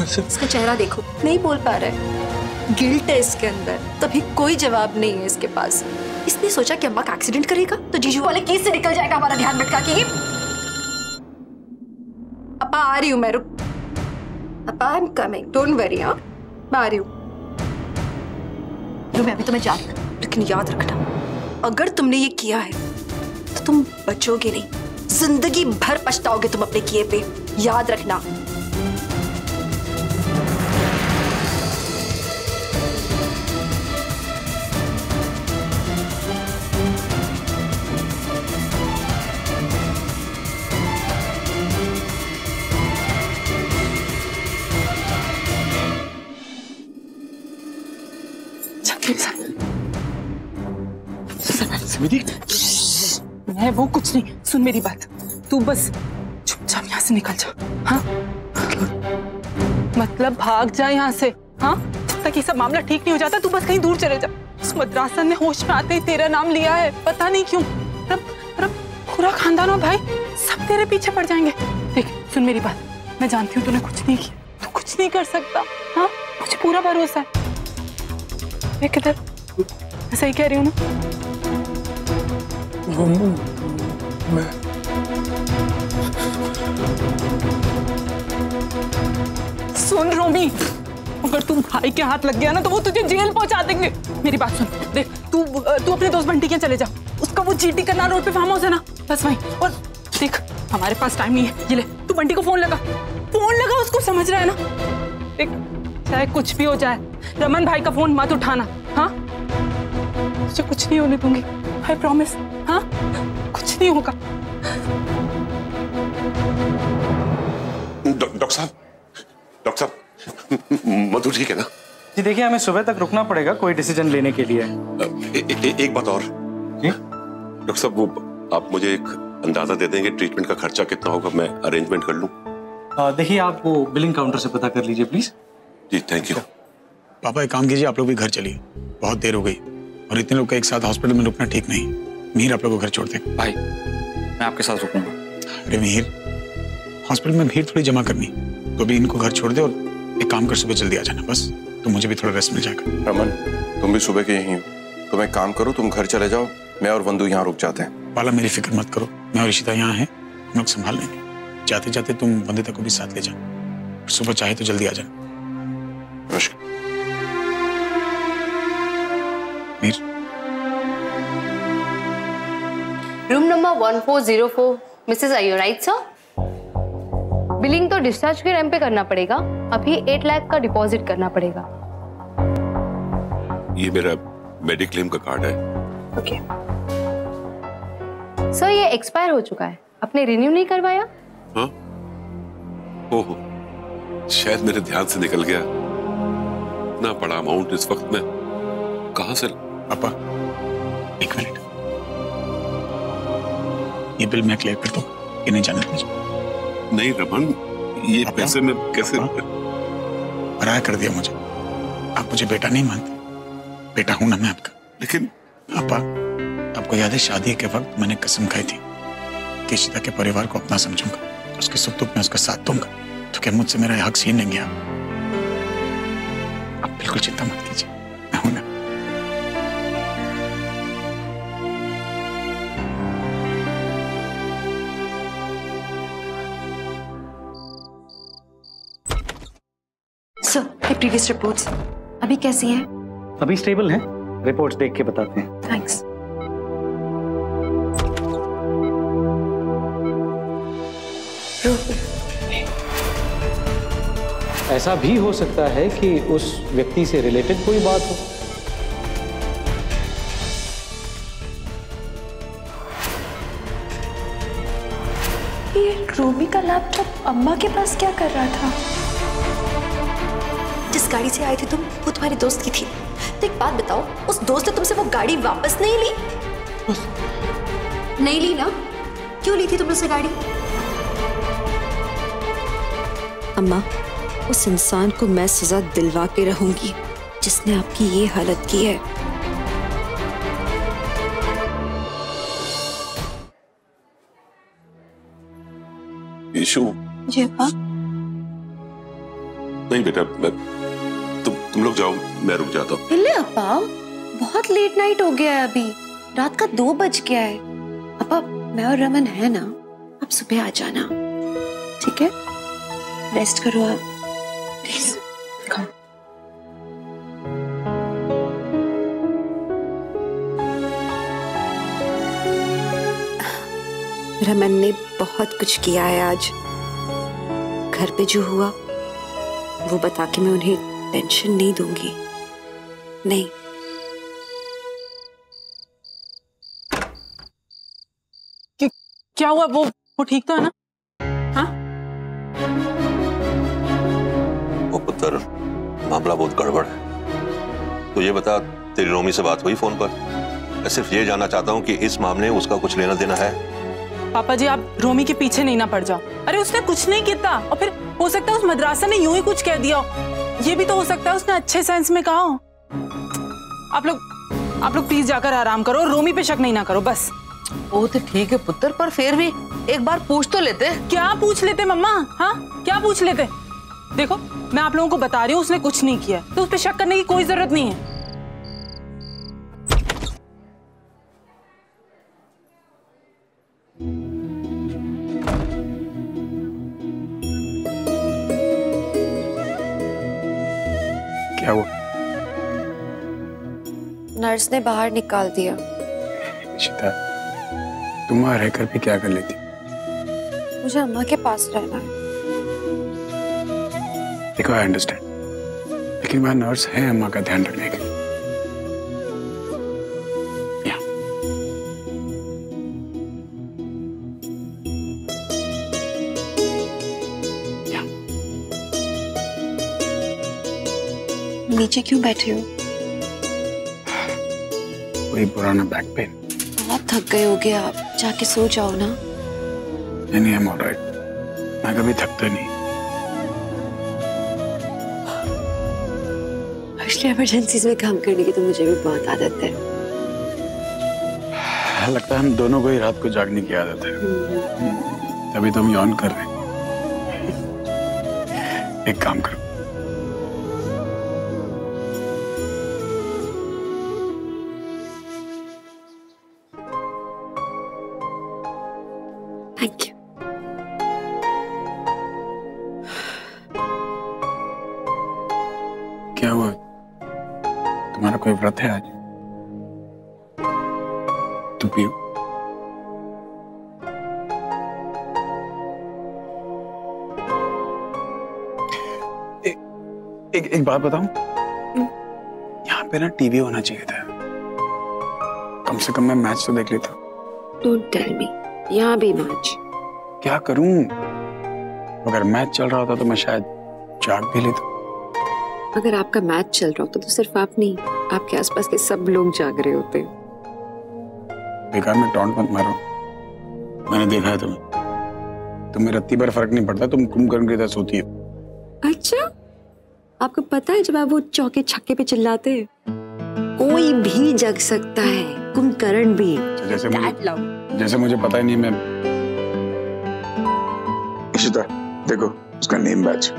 इसका चेहरा देखो, नहीं बोल पा रहा है, गिल्ट है इसके अंदर, तभी कोई जवाब नहीं है इसके पास। इसने सोचा कि अम्मा का एक्सीडेंट करेगा तो जीजू वाले केस से निकल जाएगा हमारा ध्यान भटका के। अपा आ रही हूँ मैं, रुक। अपा I am coming, don't worry. हाँ, मैं आ रही हूँ। मैं अभी तुम्हें जानती हूँ, लेकिन याद रखना, अगर तुमने ये किया है तो तुम बचोगे नहीं, जिंदगी भर पछताओगे तुम अपने किए पे, याद रखना। मैं वो कुछ नहीं, सुन मेरी बात, तू बस चुपचाप यहाँ से निकल जा। हाँ, मतलब भाग जा यहाँ से। हाँ, जब तक ये सब मामला ठीक नहीं हो जाता तू बस कहीं दूर चले जा। उस मद्रासन ने होश में आते ही तेरा नाम लिया है, पता नहीं क्यों। पूरा खानदान और भाई सब तेरे पीछे पड़ जाएंगे। देख, सुन मेरी बात, मैं जानती हूँ तूने कुछ नहीं किया, तू कुछ नहीं कर सकता। हाँ, मुझे पूरा भरोसा है। देख किधर, मैं सही कह रही हूँ ना? मैं सुन रोमी, अगर तू भाई के हाथ लग गया ना तो वो तुझे जेल पहुंचा देंगे। मेरी बात सुन, देख तू अपने दोस्त बंटी के चले जा। उसका वो जीटी करना रोड पे फार्म हाउस है ना, बस वहीं। और देख, हमारे पास टाइम नहीं है, ये ले तू बंटी को फोन लगा, उसको, समझ रहा है ना? देख, चाहे कुछ भी हो जाए, रमन भाई का फोन मत उठाना। हाँ, तुझे कुछ नहीं होने दूंगी, आई प्रॉमिस। हाँ, कुछ नहीं होगा। डॉक्टर साहब, मधु ठीक है ना? जी देखिए, हमें सुबह तक रुकना पड़ेगा कोई डिसीजन लेने के लिए। एक बात और। डॉक्टर साहब, वो आप मुझे एक अंदाजा दे देंगे ट्रीटमेंट का खर्चा कितना होगा? मैं अरेंजमेंट कर लूं। देखिए, आप वो बिलिंग काउंटर से पता कर लीजिए प्लीज। Ji, thank you. पापा, एक काम कीजिए, आप लोग भी घर चलिए, बहुत देर हो गई और इतने लोग का एक साथ हॉस्पिटल में रुकना ठीक नहीं। मिहिर, आप लोग को घर छोड़ दे। भाई, मैं आपके साथ रुकूंगा। अरे मिहिर, हॉस्पिटल में भीड़ थोड़ी जमा करनी, तो अभी इनको घर छोड़ दे और एक काम कर, सुबह जल्दी आ जाना, बस तो मुझे भी थोड़ा रेस्ट मिल जाएगा। रमन, तुम भी सुबह के यहीं हो, तुम एक काम करो, तुम घर चले जाओ, मैं और वंदू यहाँ रुक जाते हैं। बाला, मेरी फिक्र मत करो, मैं और ईशिता यहाँ हैं, हम लोग संभाल लेंगे। जाते जाते तुम वंदिता को भी साथ ले जाओ, सुबह चाहे तो जल्दी आ जाना। Room number 1404, Mrs are you right sir? Billing तो डिस्चार्ज के टाइम पे करना पड़ेगा, अभी 8 लाख का डिपॉजिट करना पड़ेगा। ये मेरा मेडिक्लेम का कार्ड है। ओके सर, ये एक्सपायर हो चुका है, आपने रिन्यू नहीं करवाया? हाँ? ओह, शायद मेरे ध्यान से निकल गया। इतना बड़ा अमाउंट इस वक्त में कहां से? पापा, एक मिनट, ये बिल मैं क्लियर करता हूँ, ये नहीं जाने दीजिए। नहीं रमन, ये पैसे में कैसे? पराया कर दिया मुझे। आप मुझे बेटा नहीं मानते, बेटा हूं ना मैं आपका। लेकिन पापा, आपको आपको याद है शादी के वक्त मैंने कसम खाई थी कि इशिता के परिवार को अपना समझूंगा, उसके सुख दुख में उसका साथ दूंगा। तो क्या मुझसे मेरा हक छीन लेंगे आप? बिल्कुल चिंता मत कीजिए, मैं हूं ना। सर, प्रीवियस रिपोर्ट्स अभी कैसी हैं? अभी स्टेबल हैं, रिपोर्ट्स देख के बताते हैं। थैंक्स। ऐसा भी हो सकता है कि उस व्यक्ति से रिलेटेड कोई बात हो। ये रूबी का लैपटॉप अम्मा के पास क्या कर रहा था? जिस गाड़ी से आए थे तुम, वो तुम्हारे दोस्त की थी। तो एक बात बताओ, उस दोस्त ने तुमसे वो गाड़ी वापस नहीं ली? नहीं ली ना? क्यों ली थी तुमने उसे गाड़ी? अम्मा, उस इंसान को मैं सजा दिलवा के रहूंगी जिसने आपकी ये हालत की है। ईशु। जी पापा। नहीं बेटा, तुम लोग जाओ, मैं रुक जाता हूँ। मिले अपा, बहुत लेट नाइट हो गया है अभी, रात का 2 बज गया है। अपा, मैं और रमन है ना, आप सुबह आ जाना, ठीक है? रेस्ट करो आप प्लीज। रमन ने बहुत कुछ किया है आज। घर पे जो हुआ वो बता के मैं उन्हें टेंशन नहीं दूंगी। नहीं। क्या हुआ? वो ठीक तो है ना? हाँ? वो पुत्र, मामला बहुत गड़बड़ है। तो ये बता, तेरी रोमी से बात हुई फोन पर? मैं सिर्फ ये जानना चाहता हूँ कि इस मामले में उसका कुछ लेना देना है। पापा जी, आप रोमी के पीछे नहीं ना पड़ जाओ। अरे उसने कुछ नहीं किया, और फिर हो सकता है उस मदरासा ने यूं ही कुछ कह दिया हो। ये भी तो हो सकता है उसने अच्छे सेंस में कहा हो। आप लोग प्लीज जाकर आराम करो, रोमी पे शक नहीं ना करो बस। वो तो ठीक है पुत्र, पर फिर भी एक बार पूछ तो लेते। क्या पूछ लेते मम्मा? हाँ, क्या पूछ लेते? देखो, मैं आप लोगों को बता रही हूँ, उसने कुछ नहीं किया, तो उस पर शक करने की कोई जरूरत नहीं है। क्या हुआ? नर्स ने बाहर निकाल दिया। इशिता, तुम वहां रहकर भी क्या कर लेती? मुझे अम्मा के पास रहना है। देखो, आई अंडरस्टैंड, लेकिन वहां नर्स है अम्मा का ध्यान रखने के लिए। नीचे क्यों बैठे हो? वही पुराना बैक पेन। बहुत थक गए होगे आप, जाके सो जाओ ना। नहीं, I'm all right। मैं कभी थकता नहीं। एक्चुअली इमरजेंसीज में काम करने की तो मुझे भी बहुत आदत है। लगता है हम दोनों को ही रात को जागने की आदत है, तभी तो हम यौन कर रहे हैं। एक काम करो, थैंक यू। क्या हुआ? तुम्हारा कोई व्रत है आज? तू पियो। एक बात बताऊं? यहाँ पे ना टीवी होना चाहिए था, कम से कम मैं मैच तो देख लेता। डोंट टेल मी, यहाँ भी मैच? क्या करूं? अगर मैच चल रहा होता तो मैं शायद जाग भी लेता। अगर आपका मैच चल रहा होता तो सिर्फ आप नहीं, आपके आसपास के सब लोग जाग रहे होते। बेकार में टॉन्ट मत मारो, मैंने देखा है तुम्हें रत्ती पर फर्क नहीं पड़ता, तुम कुंभकर्ण की तरह सोती हो। अच्छा, आपको पता है जब आप वो चौके छक्के पे चिल्लाते, कोई भी जग सकता है, कुंभकर्ण भी जैसे मुझे पता ही नहीं। मैं इशिता देखो उसका नेम बैच।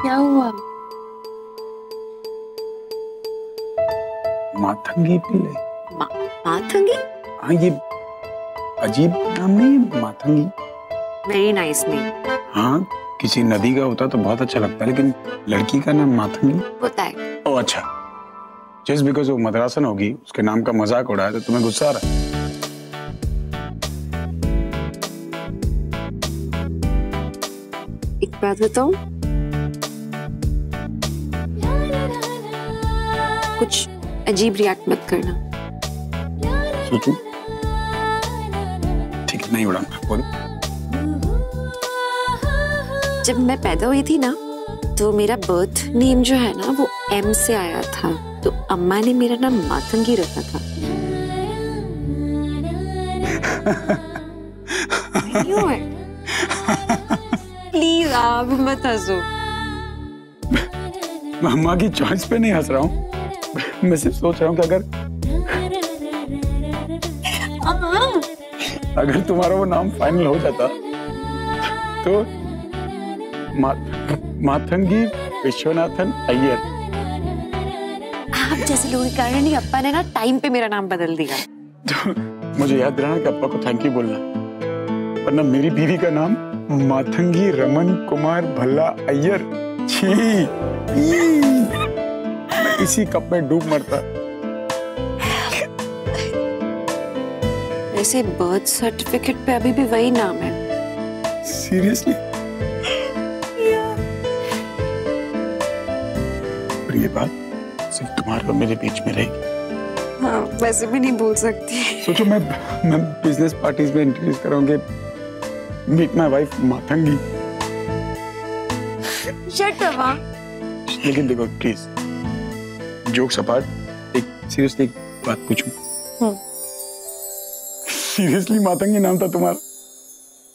क्या हुआ? मातंगी पिल्ले। मातंगी? हाँ, ये अजीब नाम नहीं है मातंगी? Very nice name. हाँ, किसी नदी का होता तो बहुत अच्छा लगता है, लेकिन लड़की का नाम मातंगी होता है। ओह अच्छा, जस्ट बिकॉज वो मद्रासन होगी उसके नाम का मजाक उड़ाया तो तुम्हें गुस्सा आ रहा है? एक बात बताऊं, कुछ अजीब रिएक्ट मत करना। सोचूं? ठीक है, नहीं उड़ाऊंगा। बोलो। जब मैं पैदा हुई थी ना, तो मेरा बर्थ नेम जो है ना वो एम से आया था, तो अम्मा ने मेरा नाम मातंगी रखा था। प्लीज आप मत हंसो। मैं अम्मा की चॉइस पे नहीं हंस रहा हूँ, मैं सिर्फ सोच रहा हूँ कि अगर तुम्हारा वो नाम फाइनल हो जाता तो मातंगी विश्वनाथन अय्यर। आप जैसे लोगों के कारण ही अप्पा ने ना टाइम पे मेरा नाम बदल दिया। तो मुझे याद रहना कि अप्पा को थैंक यू बोलना, वरना मेरी बीवी का नाम मातंगी रमन कुमार भल्ला अय्यर। छी, मैं इसी कप में डूब मरता। वैसे बर्थ सर्टिफिकेट पे अभी भी वही नाम है। सीरियसली? और ये बात सिर्फ तुम्हारे और मेरे बीच में रहेगी। हाँ, वैसे भी नहीं बोल सकती। सोचो मैं बिजनेस पार्टीज में इंट्रोड्यूस करूंगे, meet my wife Matangi. Shut up. लेकिन देखो प्लीज, जोक्स अपार्ट, एक सीरियसली एक बात पूछूं? सीरियसली मातंगी नाम था तुम्हारा?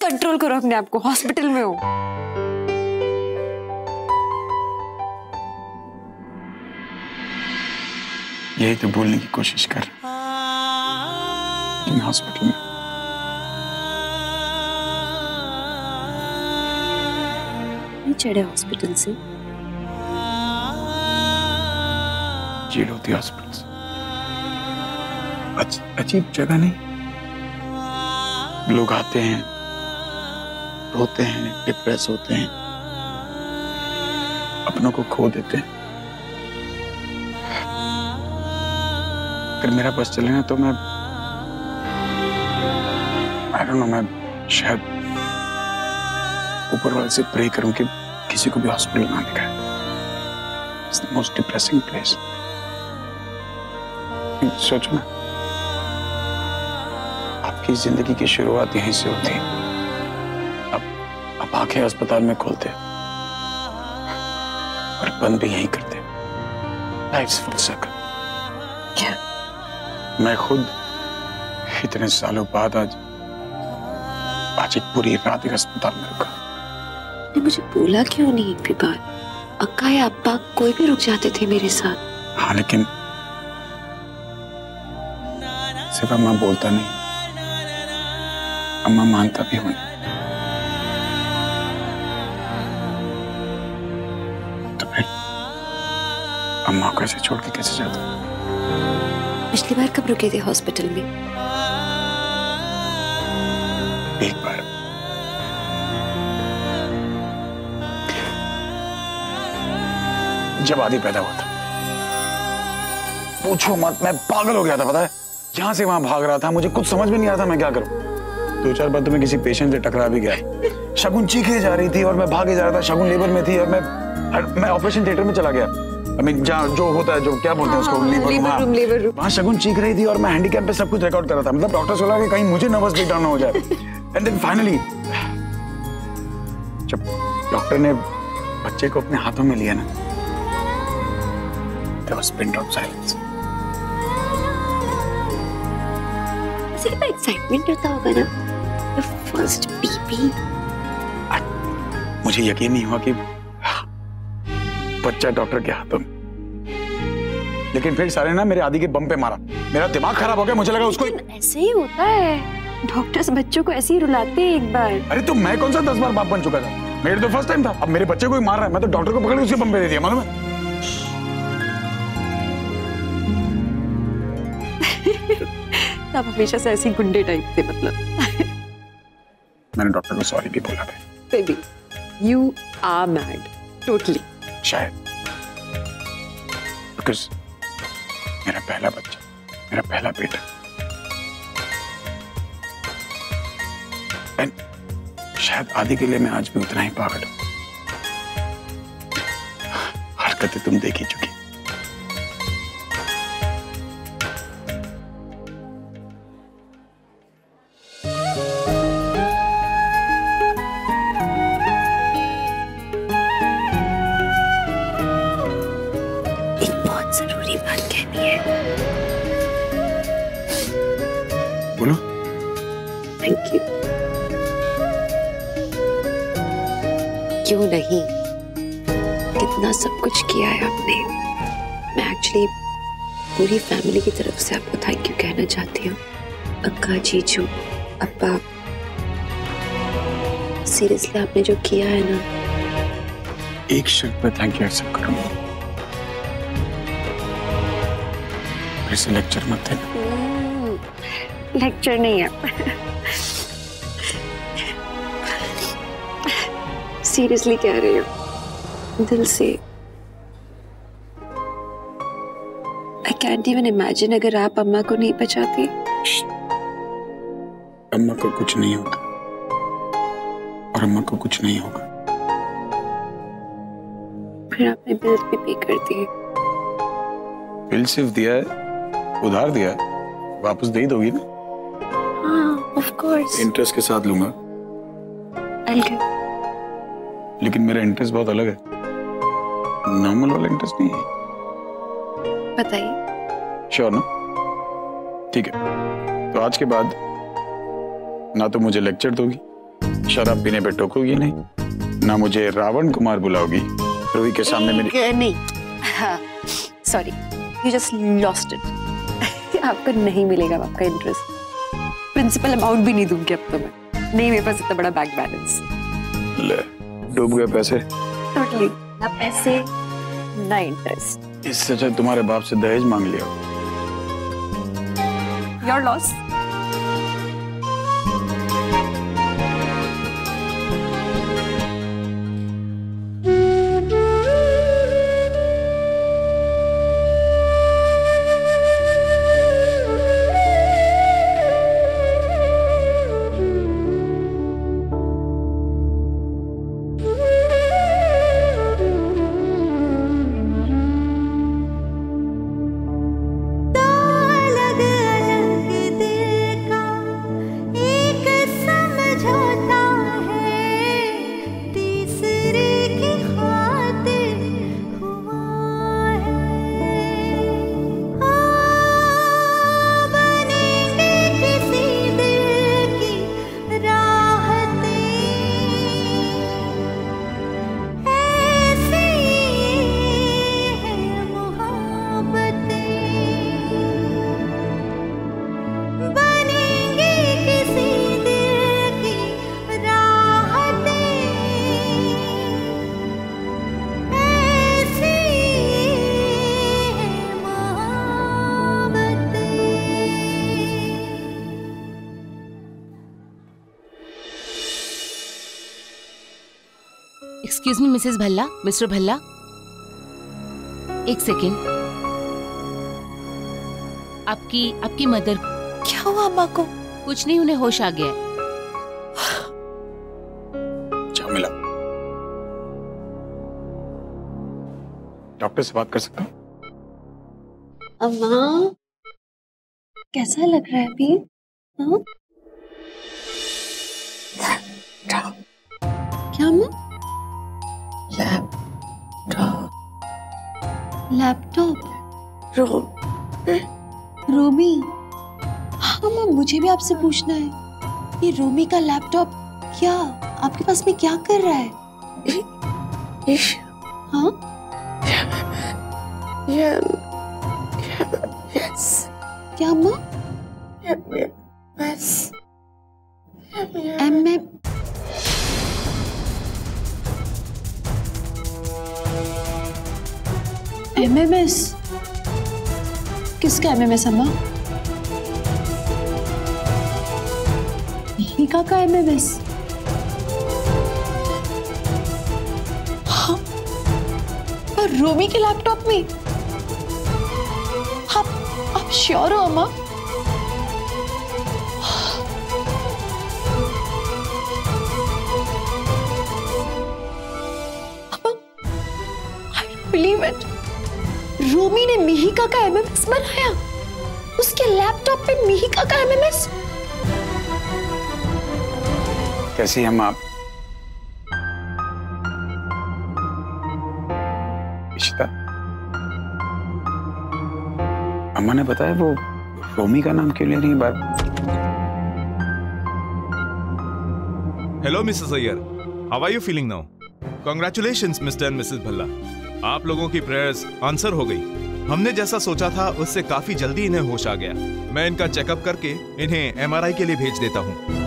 कंट्रोल करो अपने आप को, हॉस्पिटल में हो। यही तो बोलने की कोशिश कर इन हॉस्पिटल में। नहीं चढ़े हॉस्पिटल से? जेल होती हॉस्पिटल से। अजीब जगह नहीं? लोग आते हैं, रोते हैं, डिप्रेस होते हैं, अपनों को खो देते हैं। अगर मेरा बस चले ना तो मैं I don't know, मैं शायद ऊपर वाले से प्रे करूं कि किसी को भी हॉस्पिटल ना ले गए। It's the most depressing place. सोचो ना, आपकी जिंदगी की शुरुआत यहीं से होती है। अब आंखें अस्पताल में खोलते और बंद भी यहीं करते। Life's full circle. क्या? मैं खुद इतने सालों बाद आज एक पूरी रात एक अस्पताल में रुका। मुझे बोला क्यों नहीं एक भी बार? अक्का या अब्बा कोई भी रुक जाते थे मेरे साथ। हाँ, लेकिन सिर्फ अम्मा बोलता नहीं, अम्मा मानता भी हूं। तो फिर अम्मा को ऐसे छोड़ के कैसे जाता? पिछली बार कब रुके थे हॉस्पिटल में? एक बार। जब आदि पैदा हुआ था। पूछो मत, मैं पागल हो गया था, पता है? यहां से वहां भाग रहा था, मुझे कुछ समझ में नहीं आता मैं क्या करूं। 2-4 बार तो मैं किसी पेशेंट से टकरा भी गया। शगुन चीखे जा रही थी और मैं भागे जा रहा था। शगुन लेबर में थी और मैं ऑपरेशन थिएटर में चला गया। जहाँ जो होता है, जो क्या बोलते हैं उसको, लेबर रूम। वहाँ शगुन चीख रही थी और मैं हैंडीकैप पे सब कुछ रिकॉर्ड कर रहा था। मतलब डॉक्टर बोला कि कहीं मुझे नर्वस ब्रेकडाउन हो जाए। एंड देन फाइनली जब डॉक्टर ने बच्चे को अपने हाथों में लिया ना, there was pin drop silence. कितना एक्साइटमेंट होता होगा ना, the first baby. मुझे यकीन नहीं हुआ कि बच्चा डॉक्टर के हाथों में। लेकिन फिर सारे ना मेरे आदि के बम पे मारा, मेरा दिमाग खराब हो गया, मुझे लगा उसको। ऐसे ही होता है, डॉक्टर्स बच्चों को ऐसे ही रुलाते हैं एक बार। अरे तो मैं कौन सा 10 बार बाप बन चुका था, मेरे तो फर्स्ट टाइम था। अब मेरे बच्चे को ही मार रहा है, मैं तो डॉक्टर को पकड़ के उसके बम पे दे दिया, मालूम है। आप हमेशा से ऐसी गुंडे टाइप थे मतलब। मैंने डॉक्टर को सॉरी भी बोला था। Baby, you are mad, totally. शायद बिकॉज मेरा पहला बच्चा, मेरा पहला बेटा, एंड शायद आदि के लिए मैं आज भी उतना ही पागल हूं। हरकतें तुम देख ही चुकी। जरूरी बात कहनी है। बोलो। Thank you. क्यों नहीं, कितना सब कुछ किया है आपने। मैं एक्चुअली पूरी फैमिली की तरफ से आपको थैंक यू कहना चाहती हूँ। अक्का, जीजू, अब्बा, सीरियसली आपने जो किया है ना। एक शर्त पर थैंक यू एक्सेप्ट करूंगा, इसे लेक्चर मत देना। लेक्चर नहीं है, सीरियसली कह रही हूँ, दिल से। आई कैंट इवन इमेजिन अगर आप अम्मा को नहीं बचाती। अम्मा को कुछ नहीं होता और अम्मा को कुछ नहीं होगा। फिर आपने बिल भी पे कर दिए। बिल सिर्फ दिया है, उधार दिया है, वापस दे ही दोगी ना? हाँ, ऑफ कोर्स। इंटरेस्ट के साथ लूंगा। लेकिन मेरा इंटरेस्ट बहुत अलग है, नॉर्मल वाला इंटरेस्ट नहीं है। बताइए। श्योर ना? ठीक है, तो आज के बाद ना तो मुझे लेक्चर दोगी, शराब पीने पे टोकोगी नहीं, ना मुझे रावण कुमार बुलाओगी रूही के सामने मेरी। नहीं, sorry, you just lost it. आपको नहीं मिलेगा आपका इंटरेस्ट। प्रिंसिपल अमाउंट भी नहीं दूंगी अब तो मैं। नहीं, मेरे पास इतना बड़ा बैंक बैलेंस। ले, डूब गए पैसे। टोटली, ना पैसे ना इंटरेस्ट। इससे अच्छा तुम्हारे बाप से दहेज मांग लिया। Your loss. Excuse me Mrs Bhalla, mister Bhalla, एक सेकेंड। आपकी मदर। क्या हुआ अम्मा को? कुछ नहीं, उन्हें होश आ गया है। मिला। डॉक्टर से बात कर सकता हूँ? अम्मा, कैसा लग रहा है अभी? हाँ? क्या अम्मा? लैपटॉप। रोमी। हाँ अम्मा, मुझे भी आपसे पूछना है, ये रोमी का लैपटॉप क्या आपके पास में क्या कर रहा है? हाँ? क्या अम्मा? MMS? किसका MMS अम्मा? मिहिका का MMS? हाँ, पर रोमी के लैपटॉप में? आप श्योर हो अम्मा? I don't believe it. रोमी ने मिहिका का MMS बनाया, उसके लैपटॉप पे मिहिका का MMS। कैसी हम आप? इशिता, अम्मा ने बताया वो रोमी का नाम क्यों ले रही है बार? Hello Mrs Iyer, how are you feeling now? Congratulations Mr and Mrs Bhalla, आप लोगों की प्रेयर्स आंसर हो गई। हमने जैसा सोचा था उससे काफी जल्दी इन्हें होश आ गया। मैं इनका चेकअप करके इन्हें MRI के लिए भेज देता हूँ।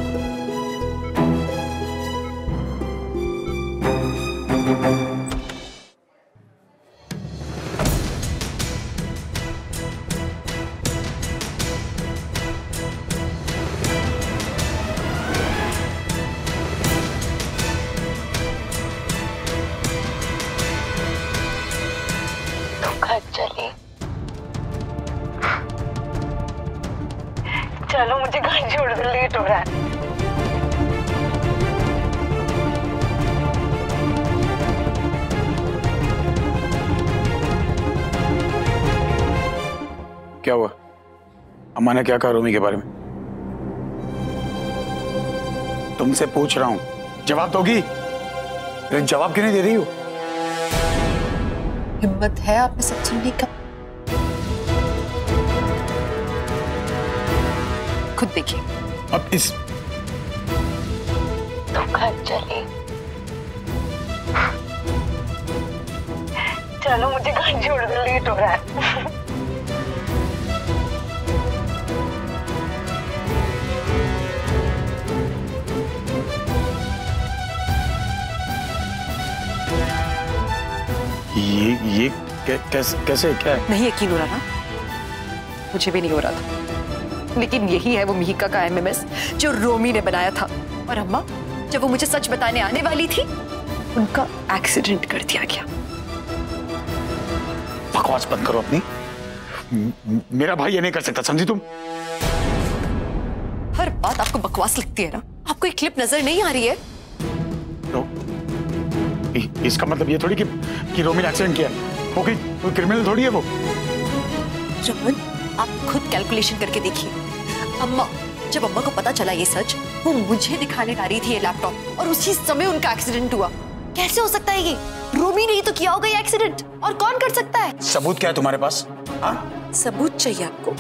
चलो मुझे घर छोड़ दो, लेट हो रहा है। क्या हुआ? अम्मा ने क्या कहा रोमी के बारे में? तुमसे पूछ रहा हूं, जवाब दोगी? जवाब क्यों नहीं दे रही हो? हिम्मत है आप में सब सुनने का? खुद देखिए। अब इस तुम घर चले, चलो मुझे घर छोड़ दो, लेट हो रहा है। ये कैसे क्या है? नहीं यकीन हो रहा ना? मुझे भी नहीं हो रहा था, लेकिन यही है वो मिहिका का MMS जो रोमी ने बनाया था। और अम्मा, जब वो मुझे सच बताने आने वाली थी, उनका एक्सीडेंट कर दिया गया। बकवास बंद करो अपनी। मेरा भाई ये नहीं कर सकता, समझी तुम? हर बात आपको बकवास लगती है ना? आपको एक क्लिप नजर नहीं आ रही है? तो इसका मतलब ये थोड़ी कि रोमी ने एक्सीडेंट किया। वो कोई क्रिमिनल थोड़ी है वो। रमन, आप खुद कैलकुलेशन करके देखिए। अम्मा, जब अम्मा को पता चला ये सच, वो मुझे दिखाने आ रही थी ये लैपटॉप, और उसी समय उनका एक्सीडेंट हुआ। कैसे हो सकता है ये? रोमी ने ही तो किया होगा ये एक्सीडेंट, और कौन कर सकता है? सबूत क्या है तुम्हारे पास? सबूत चाहिए आपको?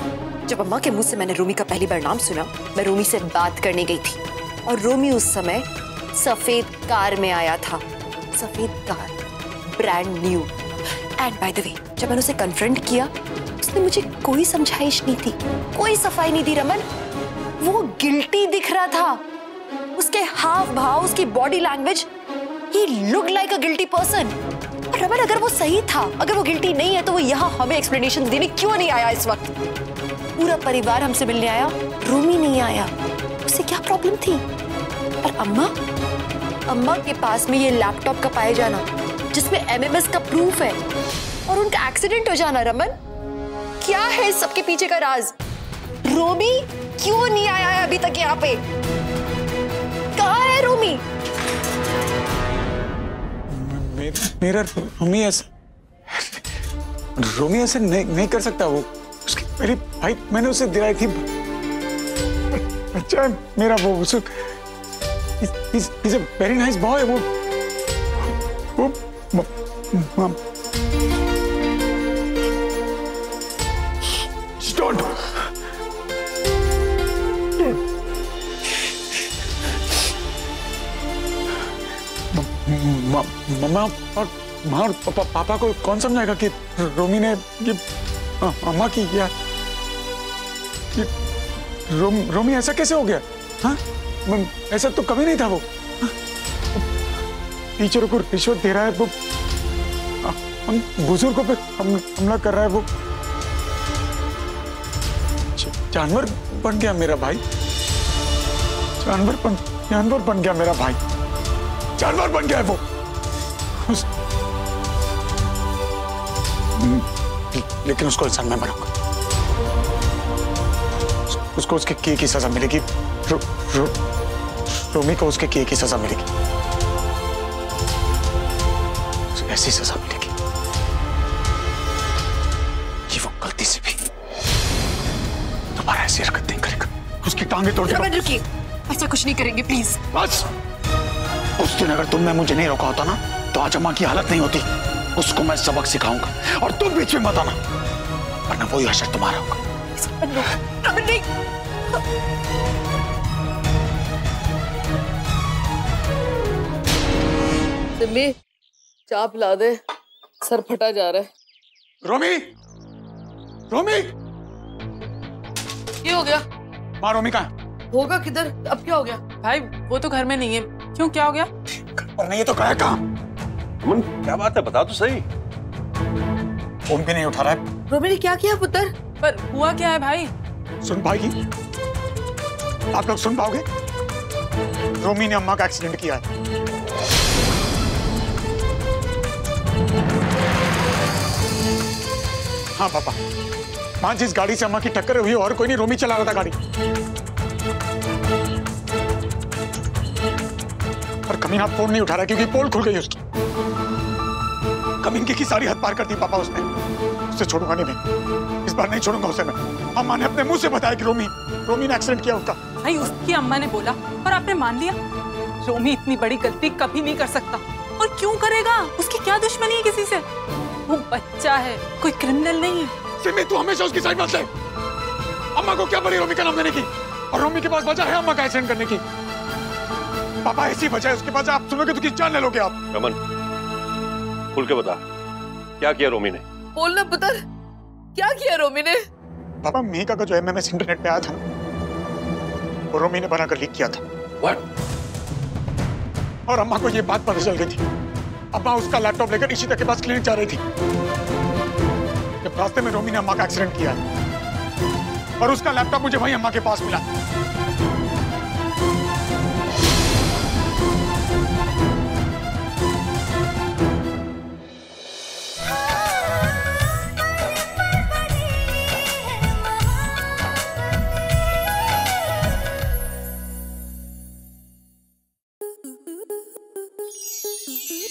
जब अम्मा के मुंह से मैंने रोमी का पहली बार नाम सुना, मैं रोमी से बात करने गई थी, और रोमी उस समय सफेद कार में आया था। सफेद car, brand new. And by the way, जब मैंने उसे कन्फ्रंट किया, उसने मुझे कोई समझाइश नहीं दी, कोई सफाई नहीं दी। रमन, वो गिल्टी दिख रहा था। उसके हाव भाव, उसकी body language, he looked like a guilty person. Raman, अगर वो सही था, अगर वो गिल्टी नहीं है, तो वो यहाँ हमें एक्सप्लेनेशन देने क्यों नहीं आया इस वक्त? पूरा परिवार हमसे मिलने आया, रोमी नहीं आया। उसे क्या प्रॉब्लम थी? और अम्मा के पास में ये लैपटॉप का पाए जाना, जिसमें MMS का प्रूफ है, और उनका एक्सीडेंट हो जाना। रमन, क्या है इस सबके पीछे का राज? रोमी क्यों नहीं आया है अभी तक यहाँ पे? कहाँ है रोमी? मेरा रोमी ऐसे नहीं कर सकता। वो उसकी मेरी भाई, मैंने उसे दिलाई थी। अच्छा मेरा वो उसे he's a very nice boy। वो don't। मम्मा और माँ और पापा को कौन समझाएगा कि रोमी ने ये अम्मा की किया? रोमी ऐसा कैसे हो गया? हाँ, ऐसा तो कभी नहीं था वो। टीचरों को रिश्वत दे रहा है वो, हम बुजुर्गों पे हमला कर रहा है वो। जानवर बन गया मेरा भाई, जानवर बन गया मेरा भाई, जानवर बन गया है वो। लेकिन उसको इंसान मैं बनाऊंगा, उसको उसके किए की सजा मिलेगी। रोमी को उसके किए की सजा मिलेगी, ऐसी सजा मिलेगी कि वो गलती से भी दोबारा ऐसी हरकत नहीं करेगा। उसकी टांगे तोड़ देगा। रुकिए, ऐसा कुछ नहीं करेंगे प्लीज। बस उस दिन अगर तुमने मुझे नहीं रोका होता ना तो आज अम्मा की हालत नहीं होती। उसको मैं सबक सिखाऊंगा और तुम बीच में मत आना, वरना वही हशर तुम्हारा होगा। नहीं। सिम्मी, चाप ला दे, सर फटा जा रहा है। रोमी, रोमी, ये हो गया? माँ रोमी कहाँ है? होगा किधर? अब क्या हो गया? भाई वो तो घर में नहीं है। क्यों, क्या हो गया? पर नहीं, ये तो गया कहाँ? अमन क्या बात है, बता तो सही। फोन भी नहीं उठा रहा है। रोमी ने क्या किया पुत्र? पर हुआ क्या है भाई? सुन पाएगी? आप लोग सुन पाओगे? रोमी ने अम्मा का एक्सीडेंट किया है। हाँ पापा, मां जिस गाड़ी से अम्मा की टक्कर हुई और कोई नहीं, रोमी चला रहा था गाड़ी। पर कमीना फोन नहीं उठा रहा क्योंकि पोल खुल गई उसकी। कमीनगी की सारी हद पार कर दी पापा उसने। उसे छोड़ूंगा नहीं मैं, इस बार नहीं छोड़ूंगा उसे मैं। अम्मा ने अपने मुंह से बताया कि रोमी ने एक्सीडेंट किया उसका। भाई उसकी अम्मा ने बोला और आपने मान लिया? रोमी इतनी बड़ी गलती कभी नहीं कर सकता। और क्यों करेगा? उसकी क्या दुश्मनी है किसी से? वो बच्चा है, कोई क्रिमिनल नहीं है। सिमी, तू हमेशा उसकी साइड मत ले। अम्मा को क्या पड़ी रोमी का नाम लेने की? और रोमी के पास वजह है अम्मा का एक्सीडेंट करने की। पापा ऐसी वजह है उसके पास, आप सुनोगे तो किस जान ले लोगे आप। रमन, खुल के बता, क्या किया रोमी ने? बोलना पुत्र, क्या किया रोमी ने? पापा, मेघा का जो एमएमएस इंटरनेट पे आया था वो रोमी ने बनाकर लीक किया था। What? और अम्मा को ये बात पता चल गई थी। अम्मा उसका लैपटॉप लेकर इशिता के पास क्लिनिक जा रही थी जब रास्ते में रोमी ने अम्मा का एक्सीडेंट किया और उसका लैपटॉप मुझे वहीं अम्मा के पास मिला।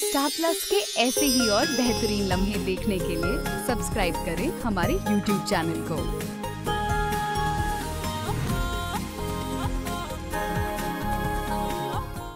स्टार प्लस के ऐसे ही और बेहतरीन लम्हे देखने के लिए सब्सक्राइब करें हमारे YouTube चैनल को।